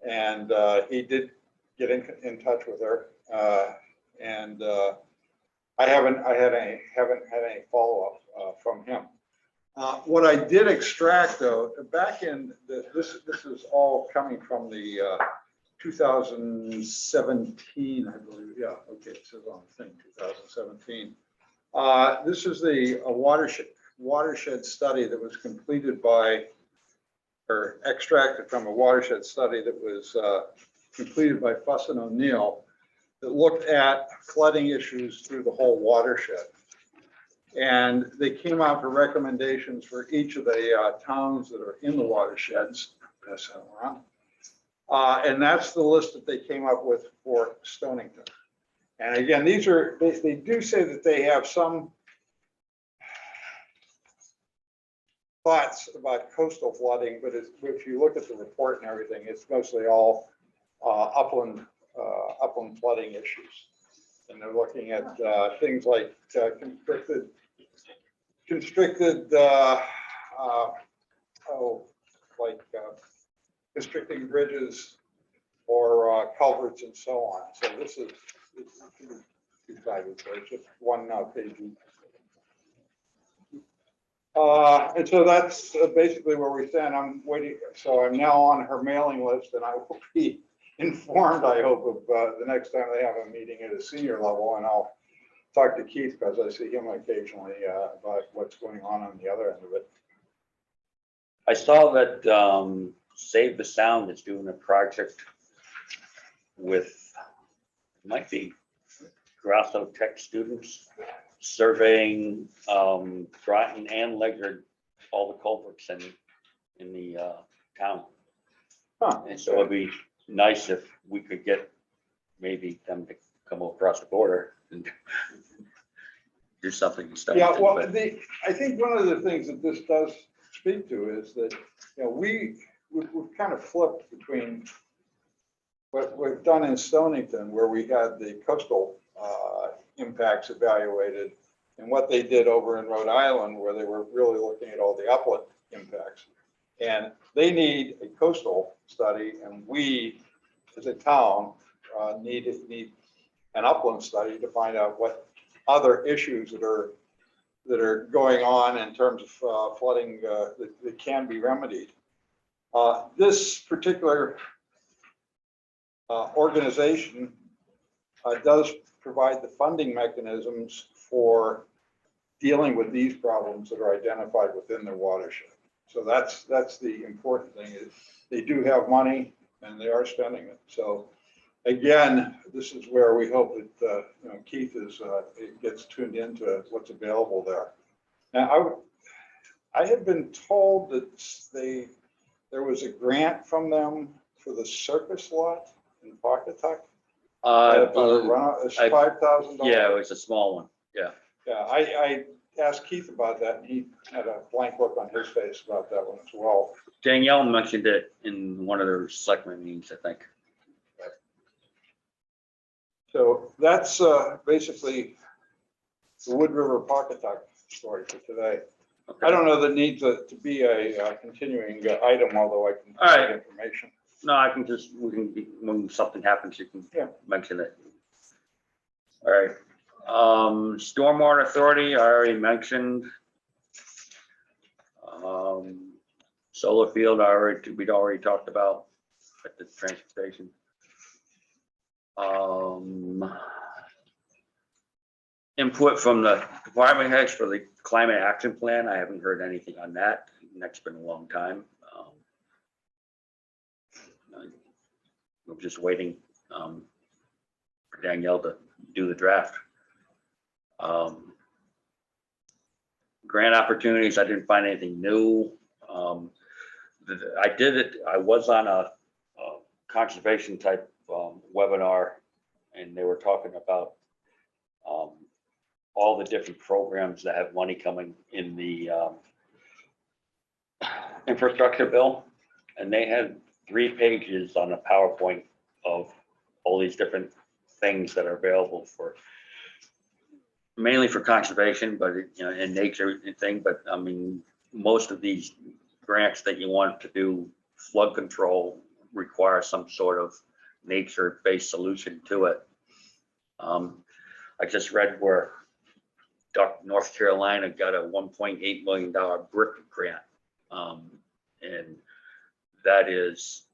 And he did get in touch with her. And I haven't had any follow-up from him. What I did extract though, back in this is all coming from the 2017, I believe. Yeah, okay, it says on the thing 2017. This is a watershed study that was completed by, or extracted from a watershed study that was completed by Fuss and O'Neill that looked at flooding issues through the whole watershed. And they came out with recommendations for each of the towns that are in the watersheds pass that around. And that's the list that they came up with for Stonington. And again, these are, they do say that they have some thoughts about coastal flooding, but if you look at the report and everything, it's mostly all upland flooding issues. And they're looking at things like constricting bridges or culverts and so on. So this is two-sided, so it's just one page. And so that's basically where we stand. I'm waiting. So I'm now on her mailing list, and I will be informed, I hope, of the next time they have a meeting at a senior level, and I'll talk to Keith because I see him occasionally about what's going on the other end of it. I saw that Save the Sound is doing a project with, might be Grasso Tech students, surveying Groton and Ledyard, all the culverts in the town. Huh. And so it'd be nice if we could get maybe them to come across the border and do something and stuff. Yeah, well, I think one of the things that this does speak to is that, you know, we've kind of flipped between what we've done in Stonington, where we had the coastal impacts evaluated, and what they did over in Rhode Island, where they were really looking at all the upland impacts. And they need a coastal study, and we, as a town, need an upland study to find out what other issues that are going on in terms of flooding that can be remedied. This particular organization does provide the funding mechanisms for dealing with these problems that are identified within their watershed. So that's the important thing, is they do have money and they are spending it. So again, this is where we hope that Keith gets tuned into what's available there. Now, I had been told that there was a grant from them for the circus lot in Pawcatuck. It's $5,000. Yeah, it was a small one. Yeah. Yeah, I asked Keith about that, and he had a blank look on his face about that one as well. Danielle mentioned it in one of their selectmen meetings, I think. So that's basically the Wood River Pawcatuck story for today. Okay. I don't know that it needs to be a continuing item, although I can All right. get information. No, I can just, when something happens, you can Yeah. mention it. All right. Stormwater Authority, I already mentioned. Solar field, we'd already talked about at the transfer station. Input from the department heads for the climate action plan. I haven't heard anything on that. That's been a long time. I'm just waiting for Danielle to do the draft. Grant opportunities, I didn't find anything new. I was on a conservation type webinar, and they were talking about all the different programs that have money coming in the infrastructure bill. And they had 3 pages on a PowerPoint of all these different things that are available for, mainly for conservation, but in nature and thing. But I mean, most of these grants that you want to do flood control require some sort of nature-based solution to it. I just read where North Carolina got a $1.8 million brick grant. And that is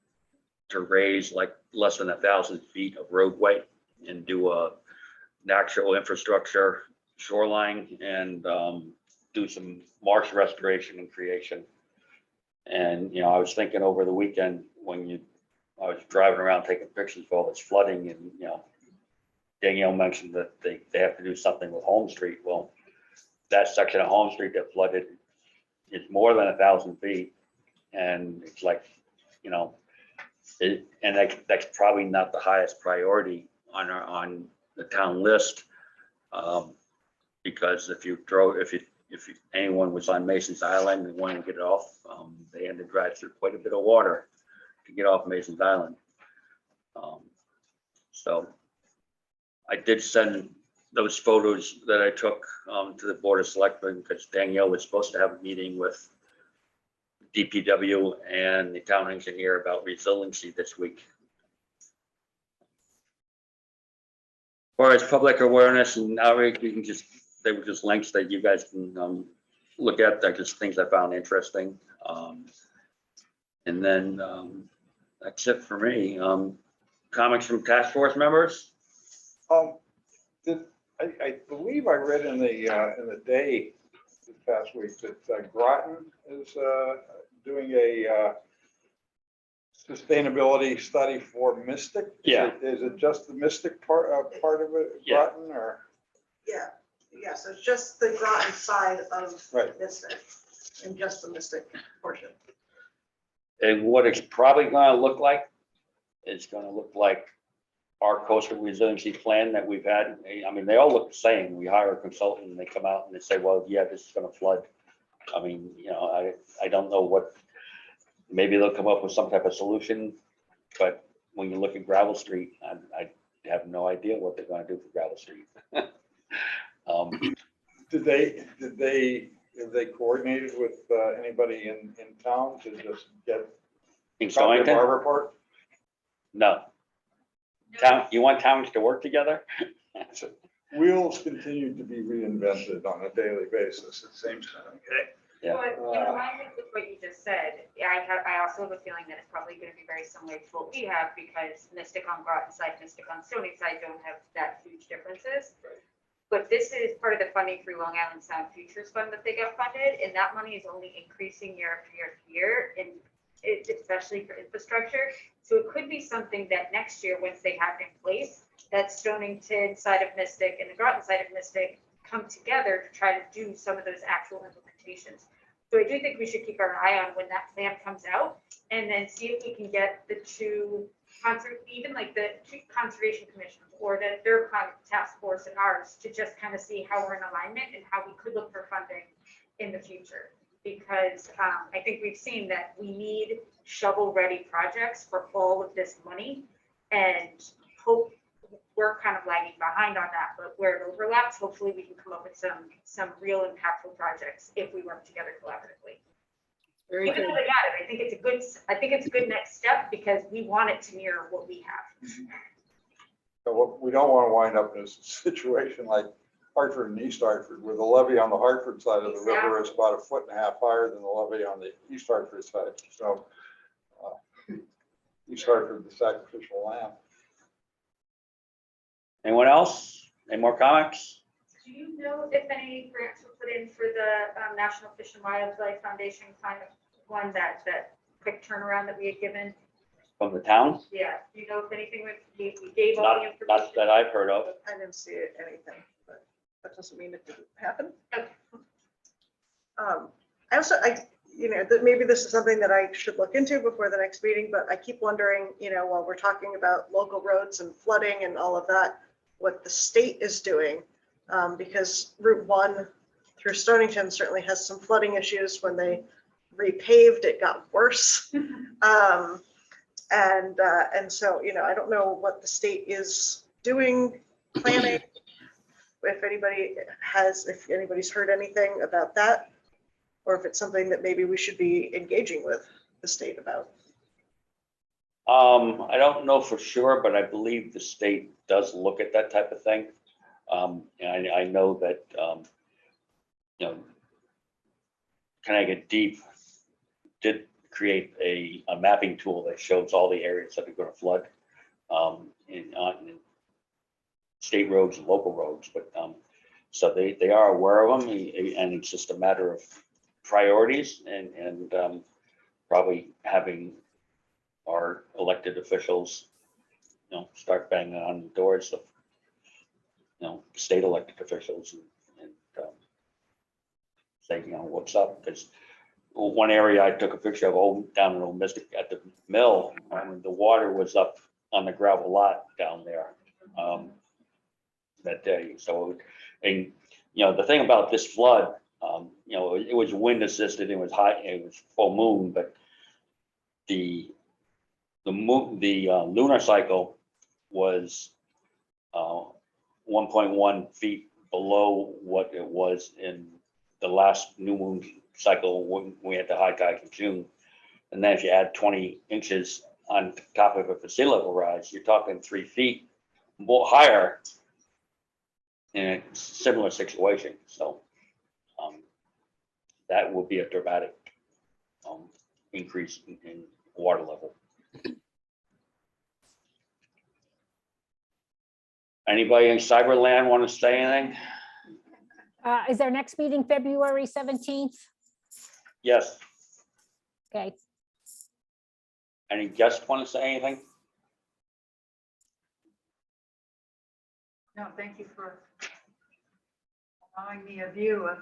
to raise like less than 1,000 feet of roadway and do a natural infrastructure shoreline and do some marsh restoration and creation. And, I was thinking over the weekend when I was driving around taking pictures of all this flooding, and, Danielle mentioned that they have to do something with Home Street. Well, that section of Home Street that flooded is more than 1,000 feet. And it's like, you know, that's probably not the highest priority on the town list. Because if anyone was on Mason's Island and wanted to get it off, they had to drive through quite a bit of water to get off Mason's Island. So I did send those photos that I took to the Board of Selectmen, because Danielle was supposed to have a meeting with DPW and the town engineer about resiliency this week. As far as public awareness and outreach, you can just, they were just links that you guys can look at. They're just things I found interesting. And then that's it for me. Comments from task force members? I believe I read in the day this past week that Groton is doing a sustainability study for Mystic. Yeah. Is it just the Mystic part of it, Yeah. Groton, or? Yeah, so it's just the Groton side of Right. Mystic and just the Mystic portion. And what it's probably gonna look like, it's gonna look like our coastal resiliency plan that we've had. I mean, they all look the same. We hire a consultant and they come out and they say, well, yeah, this is gonna flood. I mean, you know, I don't know what, maybe they'll come up with some type of solution, but when you look at Gravel Street, I have no idea what they're gonna do for Gravel Street. Have they coordinated with anybody in town to just get In a copy of Stonington? our report? No. Town, you want towns to work together? Wheels continue to be reinvented on a daily basis, it seems. Okay. Yeah. But in alignment with what you just said, I also have a feeling that it's probably going to be very similar to what we have, because Mystic on Groton side, Mystic on Stony side don't have that huge differences. But this is part of the funding through Long Island Sound Futures Fund that they got funded, and that money is only increasing year after year after year, and especially for infrastructure. So it could be something that next year, once they have it in place, that Stonington side of Mystic and the Groton side of Mystic come together to try to do some of those actual implementations. So I do think we should keep our eye on when that plan comes out, and then see if we can get the two even like the two conservation commissions or their task force and ours to just kind of see how we're in alignment and how we could look for funding in the future. Because I think we've seen that we need shovel-ready projects for all of this money, and hope we're kind of lagging behind on that. But where it overlaps, hopefully we can come up with some real impactful projects if we work together collaboratively. Very Even good. though they got it, I think it's a good next step, because we want it to mirror what we have. So what we don't want to wind up in a situation like Hartford and East Hartford, where the levee on the Hartford side of the river is about 1.5 feet higher than the levee on the East Hartford side. So East Hartford, the sacrificial lamb. Anyone else? Any more comments? Do you know if any grants were put in for the National Fish and Wildlife Foundation kind of one, that quick turnaround that we had given? From the town? Yeah, do you know if anything we gave all the Not information? that I've heard of. I didn't see anything, but that doesn't mean it didn't happen. Okay. Maybe this is something that I should look into before the next meeting, but I keep wondering, while we're talking about local roads and flooding and all of that, what the state is doing. Because Route 1 through Stonington certainly has some flooding issues. When they repaved, it got worse. And so, I don't know what the state is doing, planning, if anybody's heard anything about that, or if it's something that maybe we should be engaging with the state about. I don't know for sure, but I believe the state does look at that type of thing. And I know that, Connecticut Deep did create a mapping tool that shows all the areas that are going to flood in state roads and local roads. But so they are aware of them, and it's just a matter of priorities and probably having our elected officials, start banging on the doors of, state elected officials and say, what's up? Because one area I took a picture of, down in Old Mystic at the mill, the water was up on the gravel lot down there that day. So, and, the thing about this flood, it was wind assisted, it was high, it was full moon, but the lunar cycle was 1.1 feet below what it was in the last new moon cycle when we had the high tide in June. And then if you add 20 inches on top of it for sea level rise, you're talking 3 feet more higher in a similar situation. So that will be a dramatic increase in water level. Anybody in Cyberland want to say anything? Is our next meeting February 17th? Yes. Okay. Any guests want to say anything? No, thank you for allowing me a view of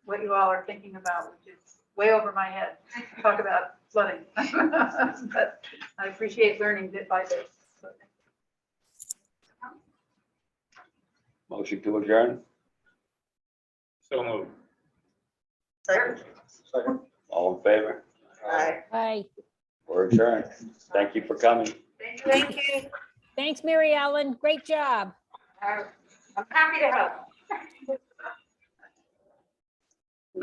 what you all are thinking about, which is way over my head. Talk about flooding. But I appreciate learning bit by bit. Motion to adjourn? So moved. Second. All in favor? Aye. Bye. We're adjourned. Thank you for coming. Thank you. Thanks, Mary Ellen. Great job. I'm happy to help.